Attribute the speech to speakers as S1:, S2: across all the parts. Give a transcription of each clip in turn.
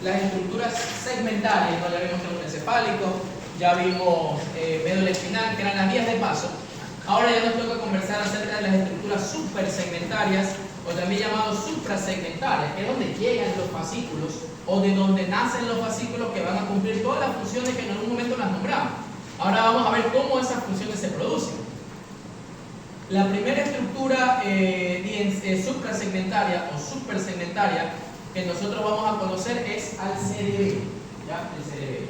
S1: las estructuras segmentarias, ¿no? Ya vimos tronco encefálico, ya vimos médula espinal, que eran las vías de paso. Ahora ya nos toca conversar acerca de las estructuras supersegmentarias, o también llamados suprasegmentarias, que es donde llegan los fascículos, o de donde nacen los fascículos que van a cumplir todas las funciones que en algún momento las nombramos. Ahora vamos a ver cómo esas funciones se producen. La primera estructura suprasegmentaria o supersegmentaria que nosotros vamos a conocer es al cerebelo, ¿ya? El cerebelo.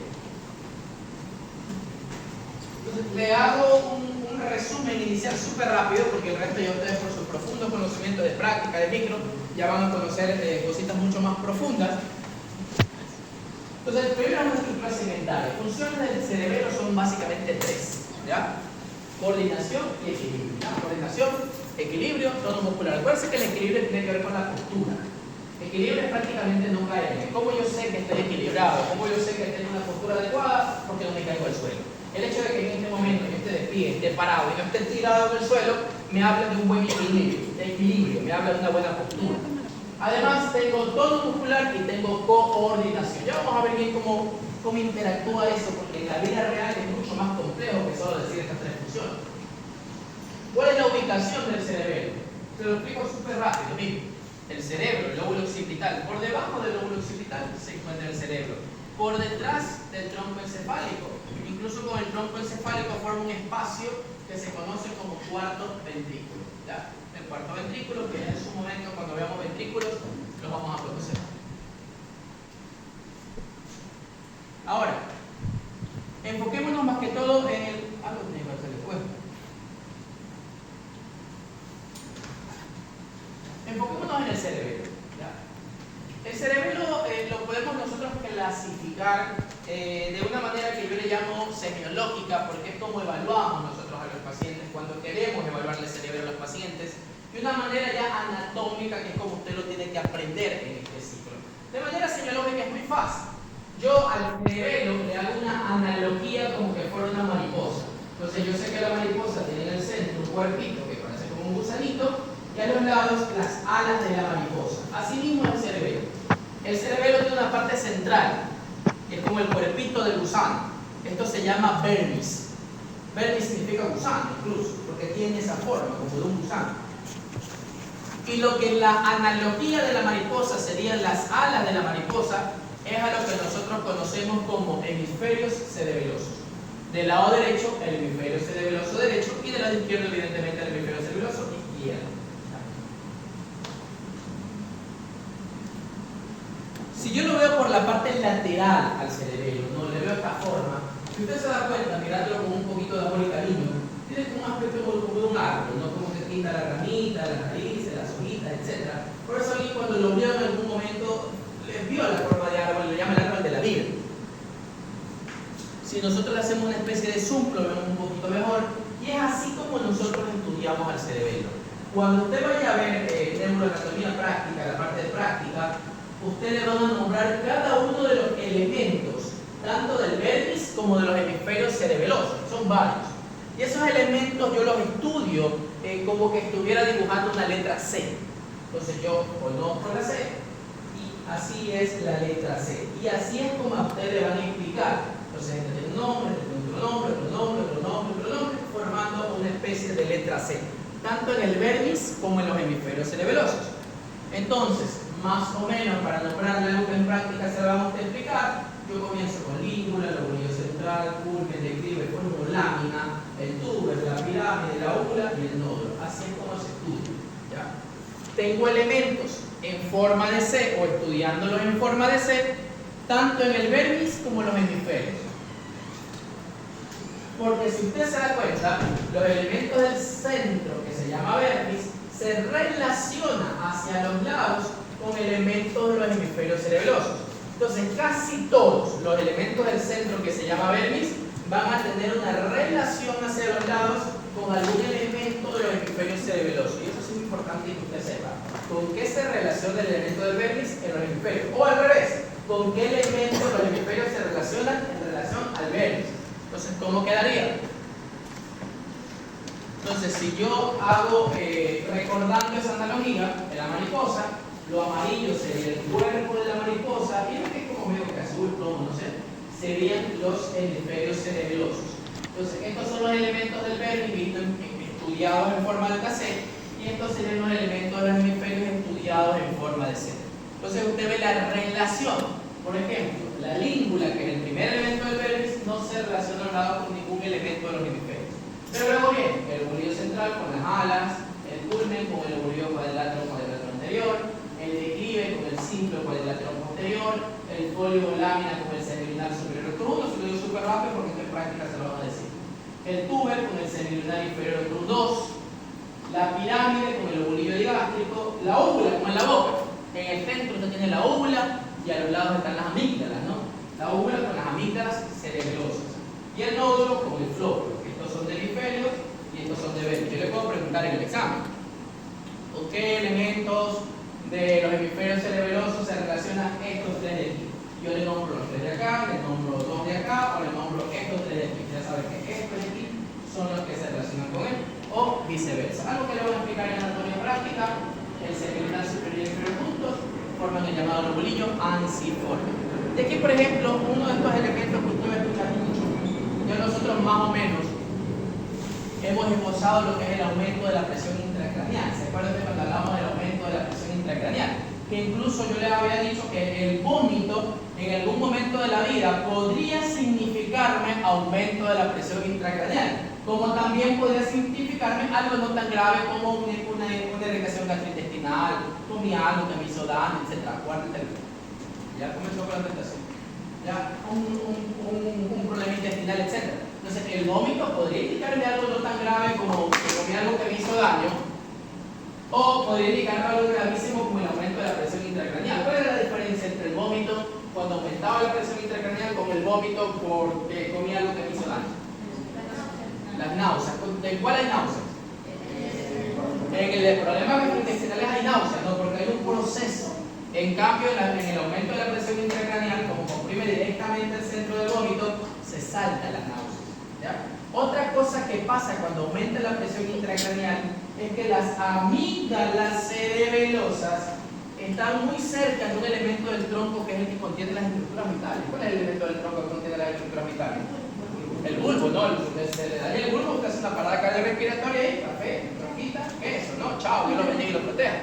S1: Entonces, le hago un resumen inicial súper rápido, porque el resto ya ustedes, por su profundo conocimiento de práctica, de micro, ya van a conocer cositas mucho más profundas. Entonces, primero una estructura segmentaria. Funciones del cerebelo son básicamente tres, ¿ya? Coordinación y equilibrio, ¿ya? Coordinación, equilibrio, tono muscular. Acuérdense que el equilibrio tiene que ver con la postura. Equilibrio es prácticamente no caerme. ¿Cómo yo sé que estoy equilibrado? ¿Cómo yo sé que tengo una postura adecuada? Porque no me caigo al suelo. El hecho de que en este momento yo esté de pie, esté parado y no esté tirado en el suelo, me habla de un buen equilibrio, me habla de una buena postura. Además, tengo tono muscular y tengo coordinación. Ya vamos a ver bien cómo interactúa eso, porque en la vida real es mucho más complejo que solo decir estas tres funciones. ¿Cuál es la ubicación del cerebelo? Se lo explico súper rápido. Miren, el cerebro, el lóbulo occipital, por debajo del lóbulo occipital se encuentra el cerebro, por detrás del tronco encefálico. Incluso con el tronco encefálico forma un espacio que se conoce como cuarto ventrículo, ¿ya? El cuarto ventrículo, que en su momento, cuando veamos ventrículos, lo vamos a conocer. Ahora, enfoquémonos más que todo en el... Enfoquémonos en el cerebelo, ¿ya? El cerebelo lo podemos nosotros clasificar de una manera que yo le llamo semiológica, porque es como evaluamos nosotros a los pacientes cuando queremos evaluarle el cerebro a los pacientes, de una manera ya anatómica, que es como usted lo tiene que aprender en este ciclo. De manera semiológica es muy fácil. Yo al cerebelo le hago una analogía como que fuera una mariposa. Entonces yo sé que la mariposa tiene en el centro un cuerpito que parece como un gusanito, y a los lados las alas de la mariposa. Así mismo el cerebelo. El cerebelo tiene una parte central, que es como el cuerpito del gusano. Esto se llama vermis. Vermis significa gusano, incluso, porque tiene esa forma, como de un gusano. Y lo que la analogía de la mariposa serían las alas de la mariposa, es a lo que nosotros conocemos como hemisferios cerebelosos. Del lado derecho, el hemisferio cerebeloso derecho, y del lado izquierdo, evidentemente, el hemisferio cerebeloso izquierdo. Si yo lo veo por la parte lateral al cerebelo, no le veo esta forma, si usted se da cuenta, mirándolo con un poquito de amor y cariño, tiene un aspecto como de un árbol, ¿no? Como que quita la ramita, las raíces, las hojitas, etc. Por eso aquí, cuando lo vio en algún momento, les vio la forma de árbol, le llama el árbol de la vida. Si nosotros le hacemos una especie de zoom, lo vemos un poquito mejor, y es así como nosotros estudiamos al cerebelo. Cuando usted vaya a ver neuroanatomía práctica, la parte de práctica, usted le van a nombrar cada uno de los elementos, tanto del vermis como de los hemisferios cerebelosos, son varios. Y esos elementos yo los estudio como que estuviera dibujando una letra C. Entonces yo conozco la C, y así es la letra C. Y así es como a ustedes le van a explicar. Entonces este tiene un nombre, este tiene otro nombre, otro nombre, otro nombre, otro nombre, formando una especie de letra C, tanto en el vermis como en los hemisferios cerebelosos. Entonces, más o menos, para nombrarle algo que en práctica se lo vamos a explicar, yo comienzo con lígula, lóbulo central, culmen, declive, formo lámina, el tubo, la pirámide, la óvula y el nódulo. Así es como se estudia, ¿ya? Tengo elementos en forma de C o estudiándolos en forma de C, tanto en el vermis como en los hemisferios. Porque si usted se da cuenta, los elementos del centro, que se llama vermis, se relaciona hacia los lados con elementos de los hemisferios cerebelosos. Entonces, casi todos los elementos del centro, que se llama vermis, van a tener una relación hacia los lados con algún elemento de los hemisferios cerebelosos. Y eso es muy importante que usted sepa. ¿Con qué se relaciona el elemento del vermis en los hemisferios? O al revés, ¿con qué elemento los hemisferios se relacionan en relación al vermis? Entonces, ¿cómo quedaría? Entonces, si yo hago, recordando esa analogía de la mariposa, lo amarillo sería el cuerpo de la mariposa, y lo que es como serían los hemisferios cerebelosos. Entonces, estos son los elementos del Bernoulli estudiados en forma de cassette, y estos serían los elementos de los hemisferios estudiados en forma de CD. Entonces, usted ve la relación. Por ejemplo, la língula, que es el primer elemento del Bernoulli, no se relaciona con ningún elemento de los hemisferios. Pero luego viene el lobulillo central con las alas, el culmen con el lobulillo cuadrilátero anterior, el declive con el simple cuadrilátero posterior, el folio lámina con el semilunar superior recto 1, si lo digo súper rápido porque en práctica se lo van a decir. El tuber con el semilunar inferior recto 2, la pirámide con el lobulillo digástrico, la óvula como en la boca. En el centro usted tiene la óvula y a los lados están las amígdalas, ¿no? La óvula con las amígdalas cerebelosas. Y el nódulo con el flóculo. Estos son de hemisferios y estos son de Bernoulli. Yo le puedo preguntar en el examen: ¿qué elementos de los hemisferios cerebelosos se relacionan estos tres de aquí? Yo le nombro los tres de acá, le nombro los dos de acá, o le nombro estos tres de aquí. Ya saben que estos de aquí son los que se relacionan con él, o viceversa. Algo que le voy a explicar en anatomía práctica: el semilunar superior y inferior juntos forman el llamado lobulillo anciforme. De aquí, por ejemplo, uno de estos elementos que usted va a escuchar mucho, ya nosotros más o menos hemos esbozado lo que es el aumento de la presión intracraneal. ¿Se acuerdan de cuando hablamos del aumento de la presión intracraneal? Que incluso yo les había dicho que el vómito en algún momento de la vida podría significarme aumento de la presión intracraneal, como también podría significarme algo no tan grave como una irritación gastrointestinal, comí algo que me hizo daño, etc. Ya comenzó con la tentación. Ya un problema intestinal, etc. Entonces, el vómito podría indicarme algo no tan grave como que comí algo que me hizo daño, o podría indicarme algo gravísimo como el aumento de la presión intracraneal. ¿Cuál era la diferencia entre el vómito cuando aumentaba la presión intracraneal con el vómito porque comí algo que me hizo daño? Las náuseas. ¿De cuál hay náuseas? En el problema gastrointestinal hay náuseas, no, porque hay un proceso. En cambio, en el aumento de la presión intracraneal, como comprime directamente el centro del vómito, se saltan las náuseas. ¿Ya? Otra cosa que pasa cuando aumenta la presión intracraneal es que las amígdalas cerebelosas están muy cerca de un elemento del tronco que es el que contiene las estructuras vitales. ¿Cuál es el elemento del tronco que contiene las estructuras vitales? El bulbo, ¿no? Se le daña el bulbo, usted hace una parada cardiorrespiratoria y café, tronquita, eso, ¿no? Chao, Dios lo bendiga y lo proteja.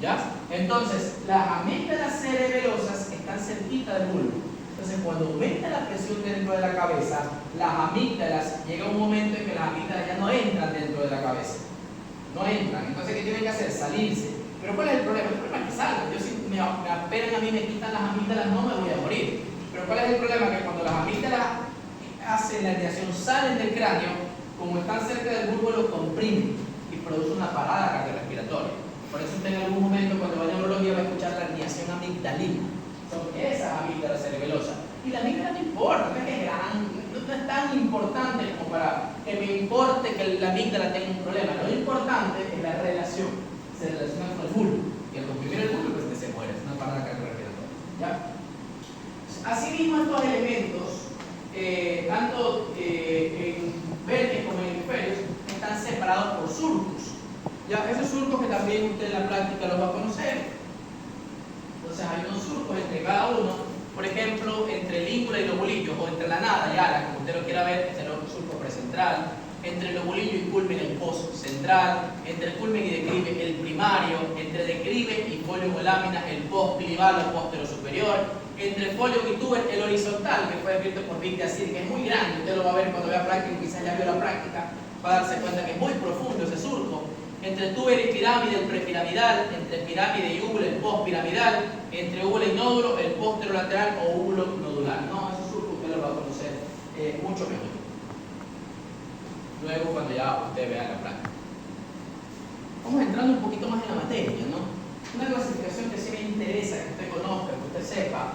S1: ¿Ya? Entonces, las amígdalas cerebelosas están cerquita del bulbo. Entonces, cuando aumenta la presión dentro de la cabeza, las amígdalas, llega un momento en que las amígdalas ya no entran dentro de la cabeza. No entran. Entonces, ¿qué tienen que hacer? Salirse. Pero ¿cuál es el problema? El problema es que salgan. Yo, si me operan a mí, me quitan las amígdalas, no me voy a morir. Pero ¿cuál es el problema? Que cuando las amígdalas hacen la radiación, salen del cráneo, como están cerca del bulbo, lo comprimen y produce una parada cardiorrespiratoria. Por eso usted en algún momento, cuando vaya a neurología, va a escuchar la radiación amigdalina. Son esas amígdalas cerebelosas. Y la amígdala no importa, no es tan importante como para que me importe que la amígdala tenga un problema. Lo importante es la relación. Se relaciona con el bulbo. Y al comprimir el bulbo, pues se muere. Es una parada cardiorrespiratoria. ¿Ya? Asimismo, estos elementos, tanto en Bernoulli como en hemisferios, están separados por surcos. Ya, esos surcos que también usted en la práctica los va a conocer. Entonces hay unos surcos entre cada uno, por ejemplo, entre língula y lobulillo, o entre la nada y ala, como usted lo quiera ver, este es el surco precentral, entre lobulillo y culmen el postcentral, entre el culmen y declive el primario, entre declive y folio o lámina el postclival o postero superior, entre folio y tuber el horizontal, que fue descrito por Vic de Asir, que es muy grande, usted lo va a ver cuando vea práctica, quizás ya vio la práctica, va a darse cuenta que es muy profundo ese surco. Entre tuber y pirámide el prepiramidal, entre pirámide y úvula el postpiramidal, entre úvula y nódulo el posterolateral o úvulo nodular. No, esos surcos usted los va a conocer mucho mejor. Luego cuando ya usted vea la práctica. Vamos entrando un poquito más en la materia, ¿no? Una clasificación que sí me interesa que usted conozca, que usted sepa,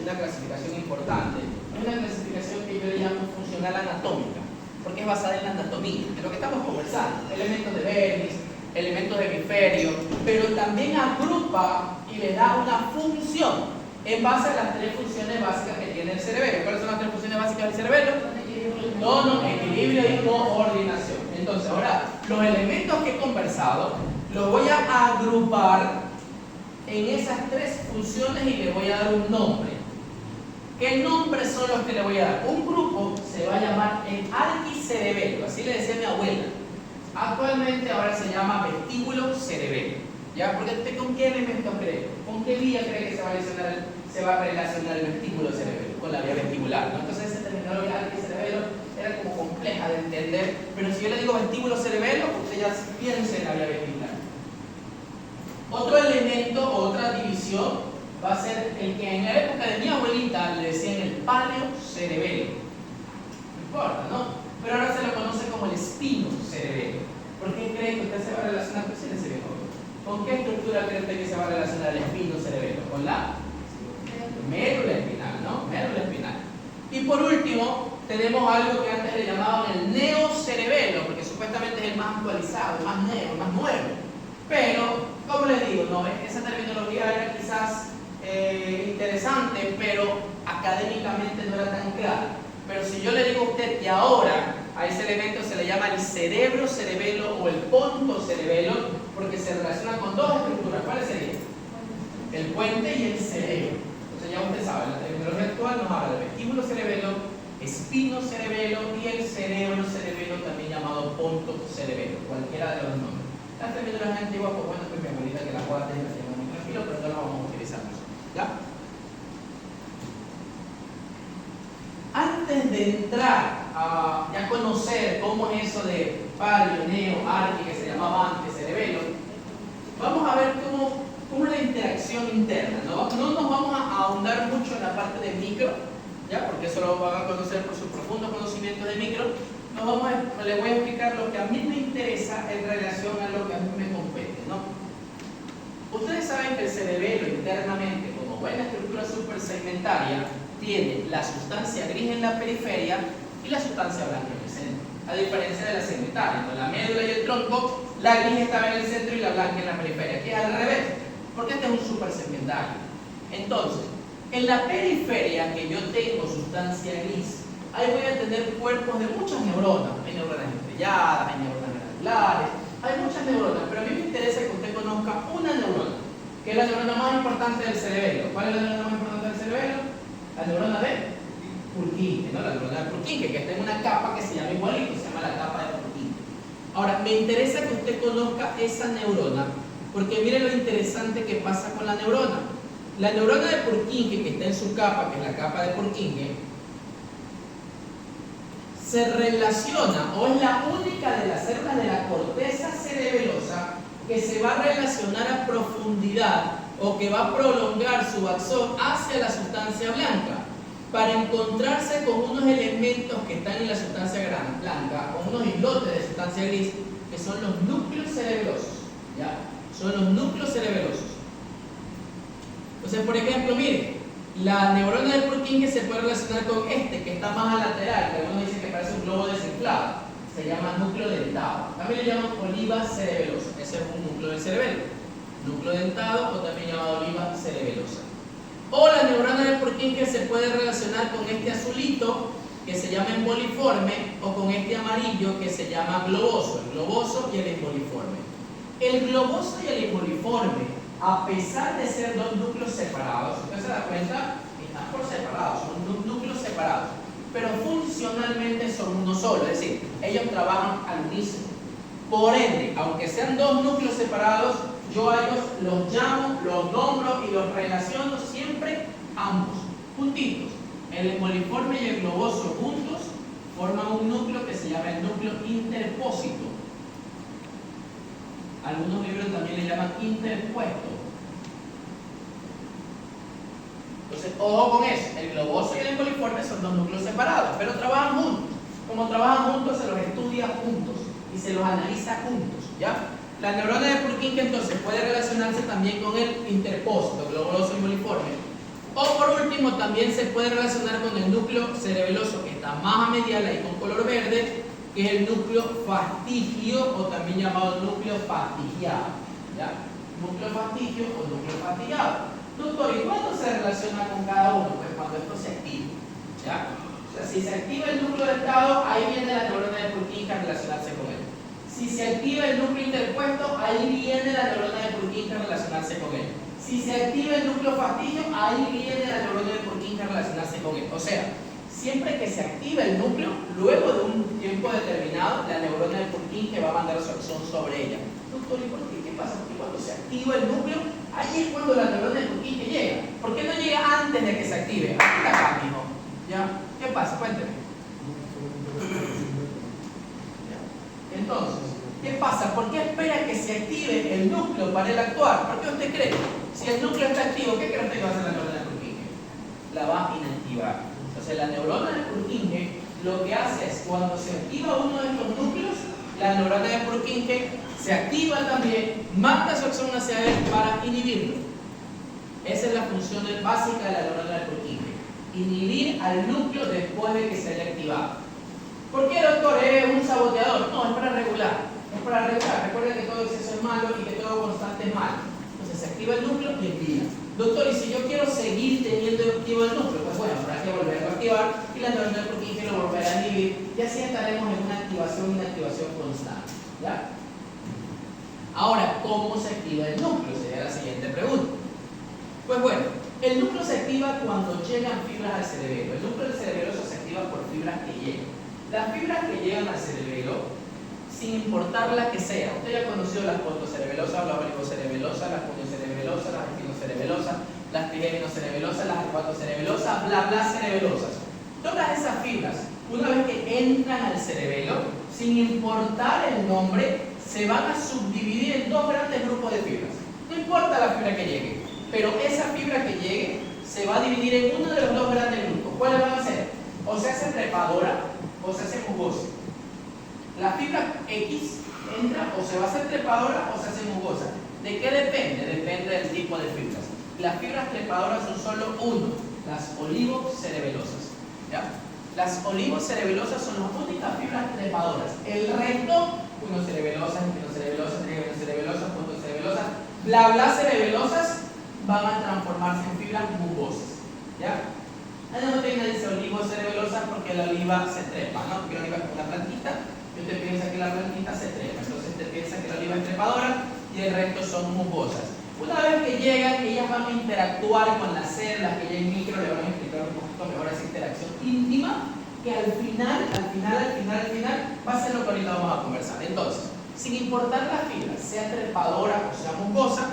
S1: una clasificación importante, es una clasificación que yo le llamo funcional anatómica, porque es basada en la anatomía, de lo que estamos conversando, elementos de Bernoulli, elementos de hemisferio, pero también agrupa y le da una función en base a las tres funciones básicas que tiene el cerebelo. ¿Cuáles son las tres funciones básicas del cerebelo? Tono, equilibrio y coordinación. Entonces, ahora, los elementos que he conversado los voy a agrupar en esas tres funciones y le voy a dar un nombre. ¿Qué nombres son los que le voy a dar? Un grupo se va a llamar el arquicerebelo, así le decía mi abuela. Actualmente ahora se llama vestíbulo cerebelo. ¿Ya? Porque usted con qué elemento cree, con qué vía cree que se va a relacionar el vestíbulo cerebelo, con la vía vestibular, ¿no? Entonces esa terminología arquicerebelo era como compleja de entender, pero si yo le digo vestíbulo cerebelo, usted ya piensa en la vía vestibular. Otro elemento, otra división, va a ser el que en la época de mi abuelita le decían el paleo cerebelo. No importa, ¿no? Pero ahora se lo conoce como el espino cerebelo. ¿Por qué cree que usted se va a relacionar con ese viejo? ¿Con qué estructura cree usted que se va a relacionar el espino cerebelo? Con la médula espinal, ¿no? Médula espinal. Y por último, tenemos algo que antes le llamaban el neocerebelo, porque supuestamente es el más actualizado, el más nuevo. Pero, como les digo, no, esa terminología era quizás interesante, pero académicamente no era tan clara. Pero si yo le digo a usted que ahora a ese elemento se le llama el cerebro cerebelo o el ponto cerebelo, porque se relaciona con dos estructuras. ¿Cuáles serían? El puente y el cerebro. Entonces ya usted sabe, la terminología actual nos habla del vestíbulo cerebelo, espino cerebelo y el cerebro cerebelo, también llamado ponto cerebelo, cualquiera de los nombres. Las terminologías antiguas, pues bueno, pues mi abuelita que las guarde y las tenga muy tranquilo, pero no las vamos a utilizar nosotros. ¿Ya? Antes de entrar a ya conocer cómo es eso de paleo, neo, arqui, que se llamaba antes cerebelo, vamos a ver cómo es la interacción interna. No nos vamos a ahondar mucho en la parte de micro, ¿ya? Porque eso lo van a conocer por su profundo conocimiento de micro. Les voy a explicar lo que a mí me interesa en relación a lo que a mí me compete, ¿no? Ustedes saben que el cerebelo internamente, como buena estructura supersegmentaria, tiene la sustancia gris en la periferia y la sustancia blanca en el centro. A diferencia de la segmentaria, entre la médula y el tronco, la gris estaba en el centro y la blanca en la periferia. Aquí es al revés, porque este es un supersegmentario. Entonces, en la periferia que yo tengo sustancia gris, ahí voy a tener cuerpos de muchas neuronas. Hay neuronas estrelladas, hay neuronas glandulares, hay muchas neuronas, pero a mí me interesa que usted conozca una neurona, que es la neurona más importante del cerebelo. ¿Cuál es la neurona más importante del cerebelo? La neurona de Purkinje, ¿no? La neurona de Purkinje, que está en una capa que se llama igualito, se llama la capa de Purkinje. Ahora, me interesa que usted conozca esa neurona, porque mire lo interesante que pasa con la neurona. La neurona de Purkinje, que está en su capa, que es la capa de Purkinje, se relaciona, o es la única de las células de la corteza cerebelosa que se va a relacionar a profundidad o que va a prolongar su axón hacia la sustancia blanca para encontrarse con unos elementos que están en la sustancia blanca, con unos islotes de sustancia gris, que son los núcleos cerebelosos. ¿Ya? Son los núcleos cerebelosos. Entonces, por ejemplo, miren, la neurona de Purkinje se puede relacionar con este, que está más a lateral, que algunos dicen que parece un globo desinflado. Se llama núcleo dentado. También le llaman oliva cerebelosa. Ese es un núcleo del cerebelo. Núcleo dentado, o también llamado oliva cerebelosa. O la neurona de Purkinje se puede relacionar con este azulito, que se llama emboliforme, o con este amarillo, que se llama globoso. El globoso y el emboliforme. El globoso y el emboliforme, a pesar de ser dos núcleos separados, usted se da cuenta, están por separados, son núcleos separados, pero funcionalmente son uno solo, es decir, ellos trabajan al unísono. Por ende, aunque sean dos núcleos separados, yo a ellos los llamo, los nombro y los relaciono siempre ambos, juntitos. El emboliforme y el globoso juntos forman un núcleo que se llama el núcleo interpósito. Algunos libros también le llaman interpuesto. Entonces, ojo con eso. El globoso y el emboliforme son dos núcleos separados, pero trabajan juntos. Como trabajan juntos, se los estudia juntos y se los analiza juntos, ¿ya? La neurona de Purkinje entonces puede relacionarse también con el interpósito, globoso y emboliforme. O por último, también se puede relacionar con el núcleo cerebeloso, que está más a medial ahí con color verde, que es el núcleo fastigio, o también llamado núcleo fastigiado, ¿ya? Núcleo fastigio o núcleo fastigiado. Doctor, ¿y cuándo se relaciona con cada uno? Pues cuando esto se activa, ¿ya? O sea, si se activa el núcleo dentado, ahí viene la neurona de Purkinje a relacionarse con él. Si se activa el núcleo interpuesto, ahí viene la neurona de Purkinje a relacionarse con él. Si se activa el núcleo fastigio, ahí viene la neurona de Purkinje a relacionarse con O sea, siempre que se activa el núcleo, luego de un tiempo determinado, la neurona de Purkinje va a mandar su acción sobre ella. Doctor, ¿y por qué? ¿Qué pasa? Porque cuando se activa el núcleo, ahí es cuando la neurona de Purkinje llega. ¿Por qué no llega antes de que se active? Aquí está acá, mijo. ¿Ya? ¿Qué pasa? Cuénteme. Entonces, ¿qué pasa? ¿Por qué espera que se active el núcleo para él actuar? ¿Por qué usted cree? Si el núcleo está activo, ¿qué cree usted que va a hacer la neurona de Purkinje? La va a inactivar. Entonces, la neurona de Purkinje lo que hace es, cuando se activa uno de estos núcleos, la neurona de Purkinje se activa también, manda su acción hacia él para inhibirlo. Esa es la función básica de la neurona de Purkinje. Inhibir al núcleo después de que se haya activado. ¿Por qué, doctor? ¿Es un saboteador? No, es para regular. Es para regular. Recuerden que todo exceso es malo y que todo constante es malo. Entonces se activa el núcleo y envía. Doctor, ¿y si yo quiero seguir teniendo activo el núcleo? Pues bueno, habrá que volverlo a activar y la neurona de Purkinje lo volverá a inhibir y así estaremos en una activación y una activación constante. ¿Ya? Ahora, ¿cómo se activa el núcleo? Sería la siguiente pregunta. Pues bueno, el núcleo se activa cuando llegan fibras al cerebelo. El núcleo del cerebroso se activa por fibras que llegan. Las fibras que llegan al cerebelo, sin importar la que sea, usted ya ha conocido las fotocerebelosas, las oligocerebelosas, las puniocerebelosas, las espinocerebelosas, las trigeminocerebelosas, las hepatocerebelosas, bla bla cerebelosas. Todas esas fibras, una vez que entran al cerebelo, sin importar el nombre, se van a subdividir en dos grandes grupos de fibras. No importa la fibra que llegue, pero esa fibra que llegue se va a dividir en uno de los dos grandes grupos. ¿Cuáles van a ser? O se hace trepadora o se hace mugosa. La fibra X entra o se va a hacer trepadora o se hace mugosa. ¿De qué depende? Depende del tipo de fibras. Las fibras trepadoras son solo uno, las oligocerebelosas. ¿Ya? Las oligocerebelosas son las únicas fibras trepadoras. El resto, puniocerebelosas, espinocerebelosas, trigeminocerebelosas, puntocerebelosas, bla bla cerebelosas, van a transformarse en fibras mugosas. ¿Ya? No tiene dice oligocerebelosa porque la oliva se trepa, ¿no? Porque la oliva es como una plantita y usted piensa que la plantita se trepa. Entonces usted piensa que la oliva es trepadora y el resto son mugosas. Una vez que llegan, ellas van a interactuar con las células, que ya en micro le van a explicar un poquito mejor esa interacción íntima, que al final va a ser lo que ahorita vamos a conversar. Entonces, sin importar la fibra, sea trepadora o sea mucosa,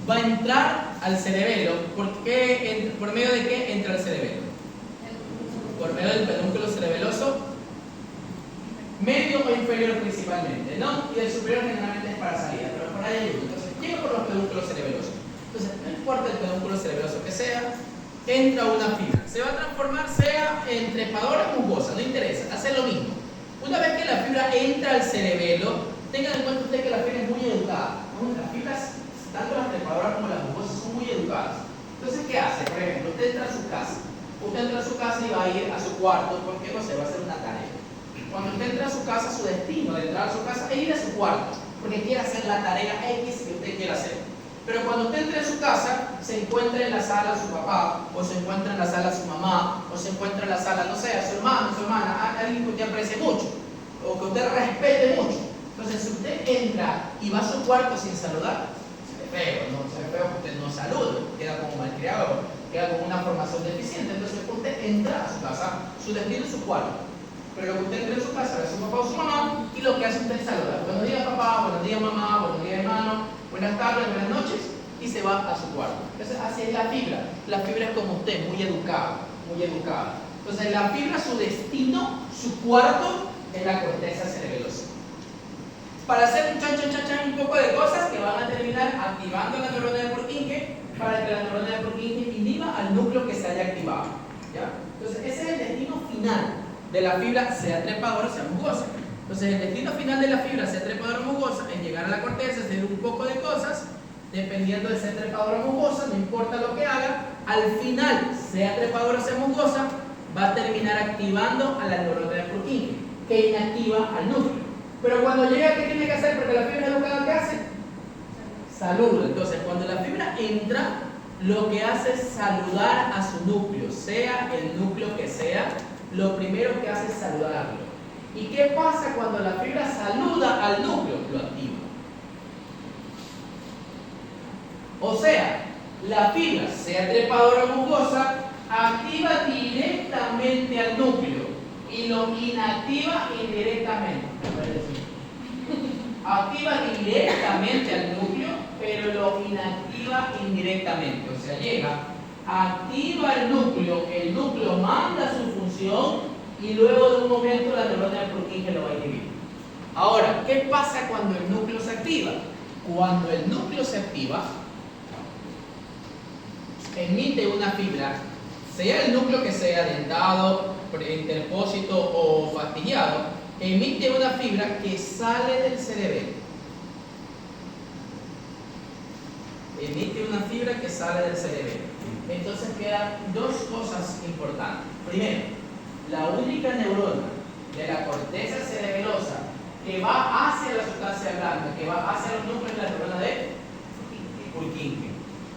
S1: va a entrar al cerebelo. ¿Por medio de qué entra al cerebelo? Por medio del pedúnculo cerebeloso medio o inferior principalmente, ¿no? Y el superior generalmente es para salida, pero por ahí hay uno. Entonces, llega por los pedúnculos cerebelosos. Entonces, no importa el pedúnculo cerebeloso que sea, entra una fibra. Se va a transformar, sea en trepadora o mucosa, no interesa, hace lo mismo. Una vez que la fibra entra al cerebelo, tengan en cuenta usted que la fibra es muy educada, ¿no? Las fibras, tanto las trepadoras como las mucosas, son muy educadas. Entonces, ¿qué hace? Por ejemplo, usted entra a su casa. Usted entra a su casa y va a ir a su cuarto porque no sé, va a hacer una tarea. Cuando usted entra a su casa, su destino de entrar a su casa es ir a su cuarto, porque quiere hacer la tarea X que usted quiera hacer. Pero cuando usted entra a su casa, se encuentra en la sala su papá, o se encuentra en la sala su mamá, o se encuentra en la sala, no sé, a su hermano, su hermana, a alguien que usted aprecie mucho, o que usted respete mucho. Entonces, si usted entra y va a su cuarto sin saludar, se ve feo, ¿no? Se ve feo que usted no salude, queda como malcriado, queda como una formación deficiente. Entonces, usted entra a su casa, su destino es su cuarto. Pero que usted entre en su casa, ve a su papá o su mamá, y lo que hace usted es saludar. Buenos días papá, buenos días mamá, buenos días hermano, buenas tardes, buenas noches, y se va a su cuarto. Entonces así es la fibra. La fibra es como usted, muy educada, muy educada. Entonces la fibra, su destino, su cuarto, es la corteza cerebelosa. Para hacer un poco de cosas que van a terminar activando la neurona de Purkinje, para que la neurona de Purkinje inhiba al núcleo que se haya activado. ¿Ya? Entonces ese es el destino final de la fibra, sea trepadora o sea mucosa. Entonces el destino final de la fibra, sea trepadora o mucosa, es llegar a la corteza, hacer un poco de cosas, dependiendo de ser trepadora o mucosa, no importa lo que haga, al final, sea trepadora o sea mucosa, va a terminar activando a la neurona de Purkinje, que inactiva al núcleo. Pero cuando llega, ¿qué tiene que hacer? Porque la fibra educada, ¿qué hace? Saluda. Entonces cuando la fibra entra, lo que hace es saludar a su núcleo, sea el núcleo que sea, lo primero que hace es saludarlo. ¿Y qué pasa cuando la fibra saluda al núcleo? Lo activa. O sea, la fibra, sea trepadora o mucosa, activa directamente al núcleo y lo inactiva indirectamente. Activa directamente al núcleo, pero lo inactiva indirectamente. O sea, llega, activa el núcleo manda su función y luego de un momento la neurona de Purkinje lo va a inhibir. Ahora, ¿qué pasa cuando el núcleo se activa? Cuando el núcleo se activa, emite una fibra, sea el núcleo que sea dentado, interpósito o fastigiado, emite una fibra que sale del cerebelo. Emite una fibra que sale del cerebelo. Entonces quedan dos cosas importantes. Primero, la única neurona de la corteza cerebelosa que va hacia la sustancia blanca, que va hacia los núcleos, es la neurona de Purkinje.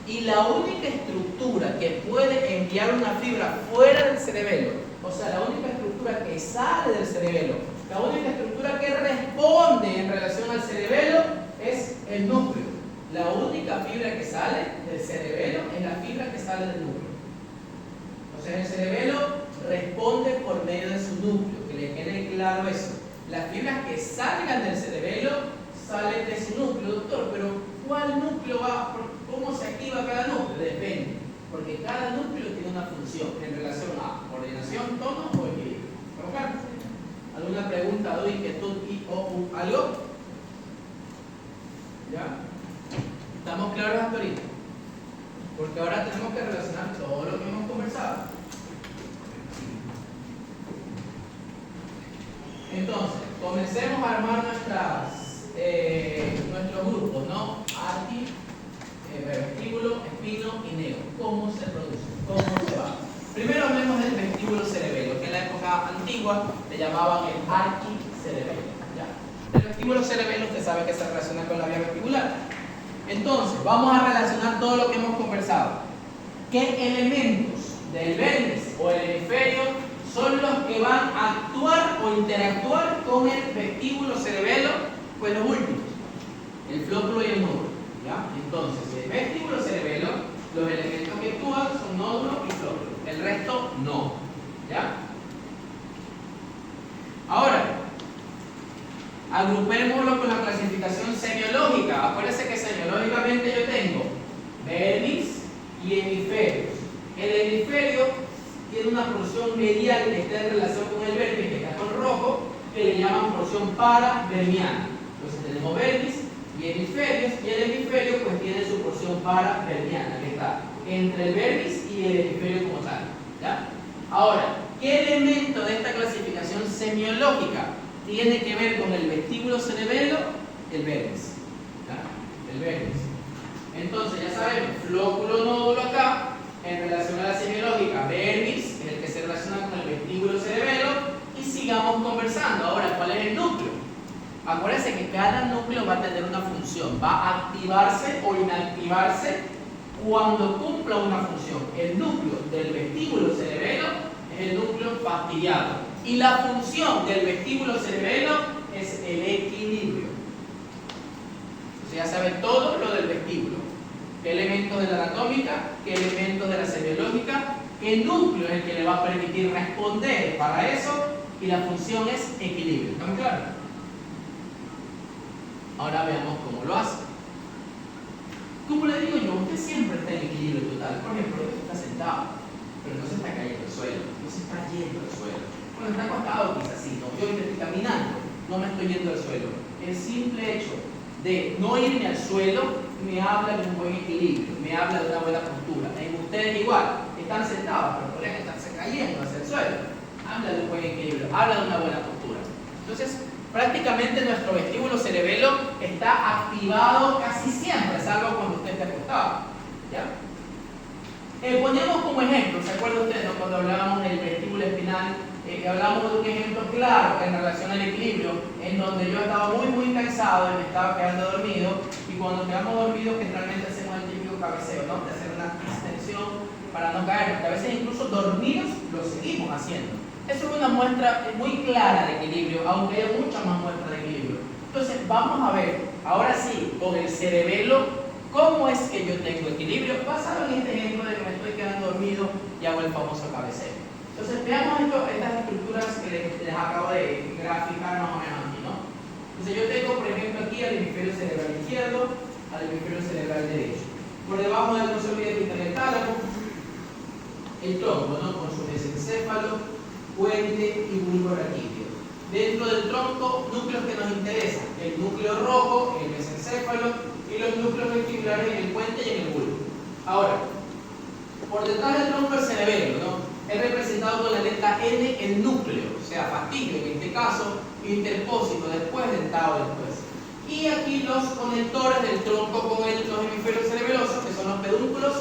S1: Y la única estructura que puede enviar una fibra fuera del cerebelo, o sea, la única estructura que sale del cerebelo, la única estructura que responde en relación al cerebelo es el núcleo. La única fibra que sale del cerebelo es la fibra que sale del núcleo. O sea, el cerebelo responde por medio de su núcleo, que le quede claro eso. Las fibras que salgan del cerebelo salen de su núcleo, doctor, pero ¿cuál núcleo va? ¿Cómo se activa cada núcleo? Depende, porque cada núcleo tiene una función en relación a coordinación, tono o equilibrio. ¿Alguna pregunta o inquietud o algo? ¿Ya? ¿Estamos claros hasta ahorita? Porque ahora tenemos que relacionar todo lo que hemos conversado. Entonces, comencemos a armar nuestros grupos, ¿no? Arqui, vestíbulo, espino y neo. ¿Cómo se produce? ¿Cómo se va? Primero hablemos del vestíbulo cerebelo, que en la época antigua le llamaban el arquicerebelo. ¿Ya? El vestíbulo cerebelo usted sabe que se relaciona con la vía vestibular. Entonces, vamos a relacionar todo lo que hemos conversado. ¿Qué elementos del vermis o el hemisferio son los que van a actuar o interactuar con el vestíbulo cerebelo? Pues los últimos, el flóculo y el nódulo. ¿Ya? Entonces, el vestíbulo cerebelo, los elementos que actúan son nódulo y flóculo. El resto no. ¿Ya? Ahora, agrupémoslo con la clasificación semiológica. Acuérdense que semiológicamente yo tengo vermis y hemisferios. El hemisferio tiene una porción medial que está en relación con el vermis, que está con rojo, que le llaman porción paravermiana. Entonces tenemos vermis y hemisferios, y el hemisferio pues tiene su porción paravermiana, que está entre el vermis y el hemisferio como tal. ¿Ya? Ahora, ¿qué elemento de esta clasificación semiológica tiene que ver con el vestíbulo cerebelo? El vermis. ¿Ya? El vermis. Entonces, ya sabemos, flóculo nódulo acá, en relación a la semiológica, vermis, el que se relaciona con el vestíbulo cerebelo, y sigamos conversando. Ahora, ¿cuál es el núcleo? Acuérdense que cada núcleo va a tener una función, va a activarse o inactivarse cuando cumpla una función. El núcleo del vestíbulo cerebelo es el núcleo fastidiado, y la función del vestíbulo cerebelo es el equilibrio. Entonces ya saben todo lo del vestíbulo. ¿Qué elementos de la anatómica? ¿Qué elementos de la semiológica? ¿Qué núcleo es el que le va a permitir responder para eso? Y la función es equilibrio. ¿Estamos claros? Ahora veamos cómo lo hace. Como le digo yo, usted siempre está en equilibrio total. Por ejemplo, usted está sentado, pero no se está cayendo al suelo, no se está yendo al suelo. Cuando está acostado, quizás sí, no. Yo estoy caminando, no me estoy yendo al suelo. El simple hecho de no irme al suelo me habla de un buen equilibrio, me habla de una buena postura. En ustedes igual, están sentados, pero podrían estarse cayendo hacia el suelo. Habla de un buen equilibrio, habla de una buena postura. Entonces, prácticamente nuestro vestíbulo cerebelo está activado casi siempre, salvo cuando usted esté acostado. ¿Ya? Ponemos como ejemplo, ¿se acuerda usted, no? Cuando hablábamos del vestíbulo espinal, hablamos de un ejemplo claro en relación al equilibrio, en donde yo estaba muy cansado y me estaba quedando dormido, y cuando quedamos dormidos generalmente hacemos el típico cabeceo, ¿no? De hacer una extensión para no caer, porque a veces incluso dormidos lo seguimos haciendo. Eso es una muestra muy clara de equilibrio, aunque haya muchas más muestras de equilibrio. Entonces vamos a ver, ahora sí, con el cerebelo, cómo es que yo tengo equilibrio, basado en este ejemplo de que me estoy quedando dormido y hago el el famoso cabecero. Entonces veamos estas estructuras que les acabo de graficar más o menos aquí, ¿no? Entonces yo tengo, por ejemplo, aquí al hemisferio cerebral izquierdo, al hemisferio cerebral derecho. Por debajo del no se olvide quitar el tálamo, el tronco, ¿no? Con su mesencéfalo, puente y bulbo raquídeo. Dentro del tronco, núcleos que nos interesan: el núcleo rojo, el mesencéfalo, y los núcleos vestibulares en el puente y en el bulbo. Ahora, por detrás del tronco el cerebelo, ¿no? Es representado con la letra N, el núcleo, o sea, fastidio en este caso, interpósito después, dentado después. Y aquí los conectores del tronco con los hemisferios cerebelosos, que son los pedúnculos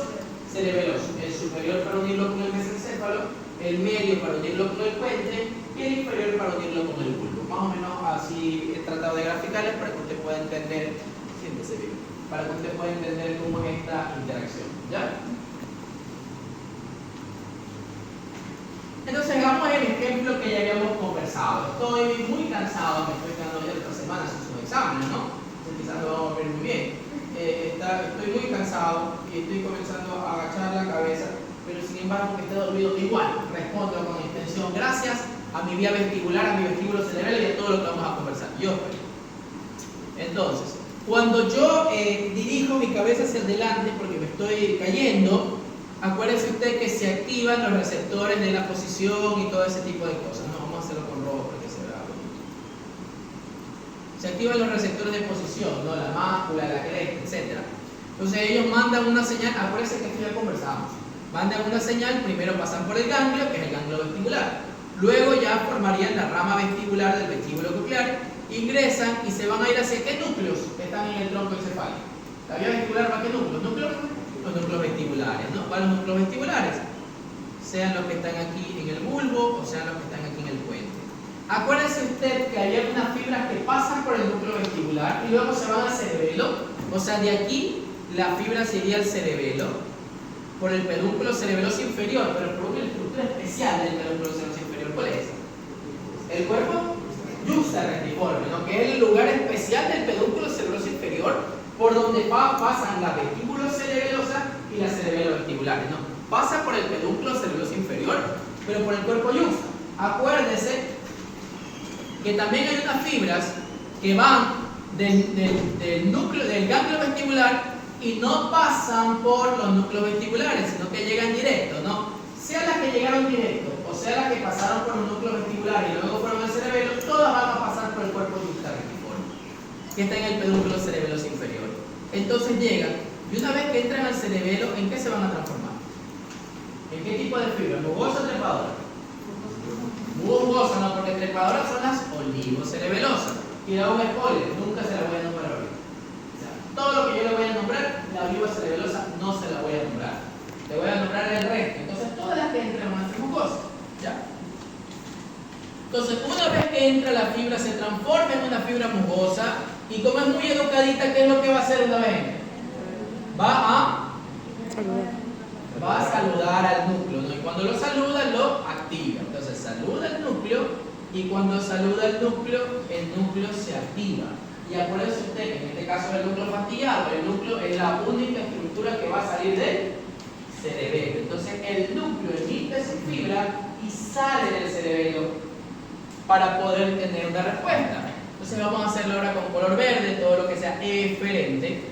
S1: cerebelosos. El superior para unirlo con el mesencéfalo, el medio para unirlo con el puente y el inferior para unirlo con el bulbo. Más o menos así he tratado de graficarles para que usted pueda entender, siéntese bien, para que usted pueda entender cómo es esta interacción. ¿Ya? Entonces hagamos el ejemplo que ya habíamos conversado. Estoy muy cansado, me estoy quedando ya esta semana sin sus exámenes, ¿no? Entonces quizás lo vamos a ver muy bien. Estoy muy cansado y estoy comenzando a agachar la cabeza, pero sin embargo que esté dormido igual, respondo con extensión gracias a mi vía vestibular, a mi vestíbulo cerebral y a todo lo que vamos a conversar. Yo estoy. Entonces, cuando yo dirijo mi cabeza hacia adelante porque me estoy cayendo, acuérdese usted que se activan los receptores de la posición y todo ese tipo de cosas. No, vamos a hacerlo con rojo para que se vea bonito. Se activan los receptores de posición, ¿no? La mácula, la cresta, etc. Entonces ellos mandan una señal, acuérdense que esto ya conversamos. Mandan una señal, primero pasan por el ganglio, que es el ganglio vestibular. Luego ya formarían la rama vestibular del vestíbulo coclear, ingresan y se van a ir hacia qué núcleos están en el tronco encefálico. La vía vestibular va a qué núcleos. Los núcleos vestibulares, ¿no? ¿Cuáles los núcleos vestibulares? Sean los que están aquí en el bulbo o sean los que están aquí en el puente. Acuérdese usted que hay algunas fibras que pasan por el núcleo vestibular y luego se van al cerebelo. O sea, de aquí la fibra sería el cerebelo por el pedúnculo cerebeloso inferior, pero por una estructura especial del pedúnculo cerebeloso inferior. ¿Cuál es? El cuerpo yuxta retiforme, ¿no? Que es el lugar especial del pedúnculo cerebeloso inferior, por donde pasan la vestíbulo cerebelosa y la cerebelo vestibulares, ¿no? Pasa por el pedúnculo cerebeloso inferior, pero por el cuerpo yuxta. Acuérdese que también hay unas fibras que van del núcleo, del ganglio vestibular y no pasan por los núcleos vestibulares, sino que llegan directo, ¿no? Sea las que llegaron directo o sea las que pasaron por los núcleos vestibulares y luego fueron al cerebelo, todas van a pasar por el cuerpo yuxta retiforme, que está en el pedúnculo cerebeloso inferior. Entonces llegan, y una vez que entran al cerebelo, ¿en qué se van a transformar? ¿En qué tipo de fibra? ¿Mugosa o trepadora? Mugosa, no, porque trepadoras son las olivocerebelosas. Y da un spoiler, nunca se la voy a nombrar ahorita. O sea, todo lo que yo le voy a nombrar, la olivocerebelosa no se la voy a nombrar. Le voy a nombrar el resto. Entonces todas las que entran van a ser mugosas. ¿Ya? Entonces, una vez que entra la fibra, se transforma en una fibra mugosa y como es muy educadita, ¿qué es lo que va a hacer una vez? Va a saludar al núcleo, ¿no? Y cuando lo saluda, lo activa. Entonces, saluda al núcleo y cuando saluda al núcleo, el núcleo se activa. Y acuérdense usted que en este caso es el núcleo fastidiado, el núcleo es la única estructura que va a salir del cerebelo. Entonces, el núcleo emite su fibra y sale del cerebelo para poder tener una respuesta. Entonces vamos a hacerlo ahora con color verde, todo lo que sea eferente.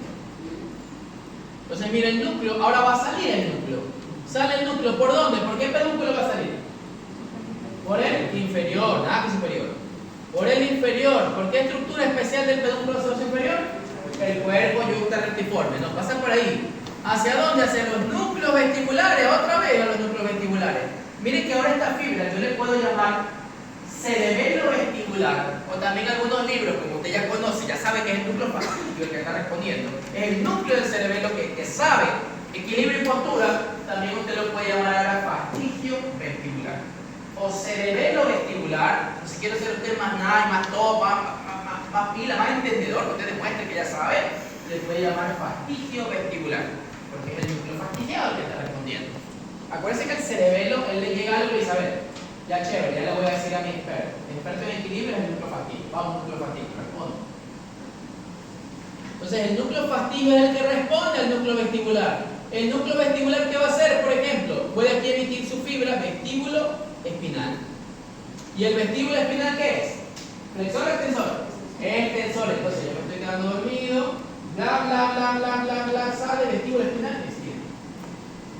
S1: Entonces mira el núcleo, ahora va a salir el núcleo. ¿Sale el núcleo por dónde? ¿Por qué pedúnculo va a salir? Por el inferior, nada que superior. Por el inferior. ¿Por qué estructura especial del pedúnculo cerebeloso inferior? El cuerpo yuxta retiforme, ¿no? Pasa por ahí. ¿Hacia dónde? Hacia los núcleos vestibulares, otra vez a los núcleos vestibulares. Miren que ahora esta fibra yo le puedo llamar cerebelo vestibular, o también algunos libros, como usted ya conoce, ya sabe que es el núcleo fastidio el que está respondiendo, es el núcleo del cerebelo que sabe equilibrio y postura, también usted lo puede llamar ahora fastigio vestibular, o cerebelo vestibular, si quiere ser usted más nada, más top, más pila, más entendedor, que usted demuestre que ya sabe, le puede llamar fastigio vestibular, porque es el núcleo fastigiado el que está respondiendo. Acuérdense que el cerebelo, él le llega algo y dice, a ver, ya chévere, ya le voy a decir a mi experto. El experto en equilibrio es el núcleo fastidio. Vamos, núcleo fastidio, responde. Entonces, el núcleo fastidio es el que responde al núcleo vestibular. El núcleo vestibular, ¿qué va a hacer? Por ejemplo, puede aquí emitir su fibra ¿Y el vestíbulo espinal qué es? ¿Flexor o extensor? Extensor. Entonces yo me estoy quedando dormido, bla, bla, bla, bla, bla, bla, sale, vestíbulo espinal, me sigue.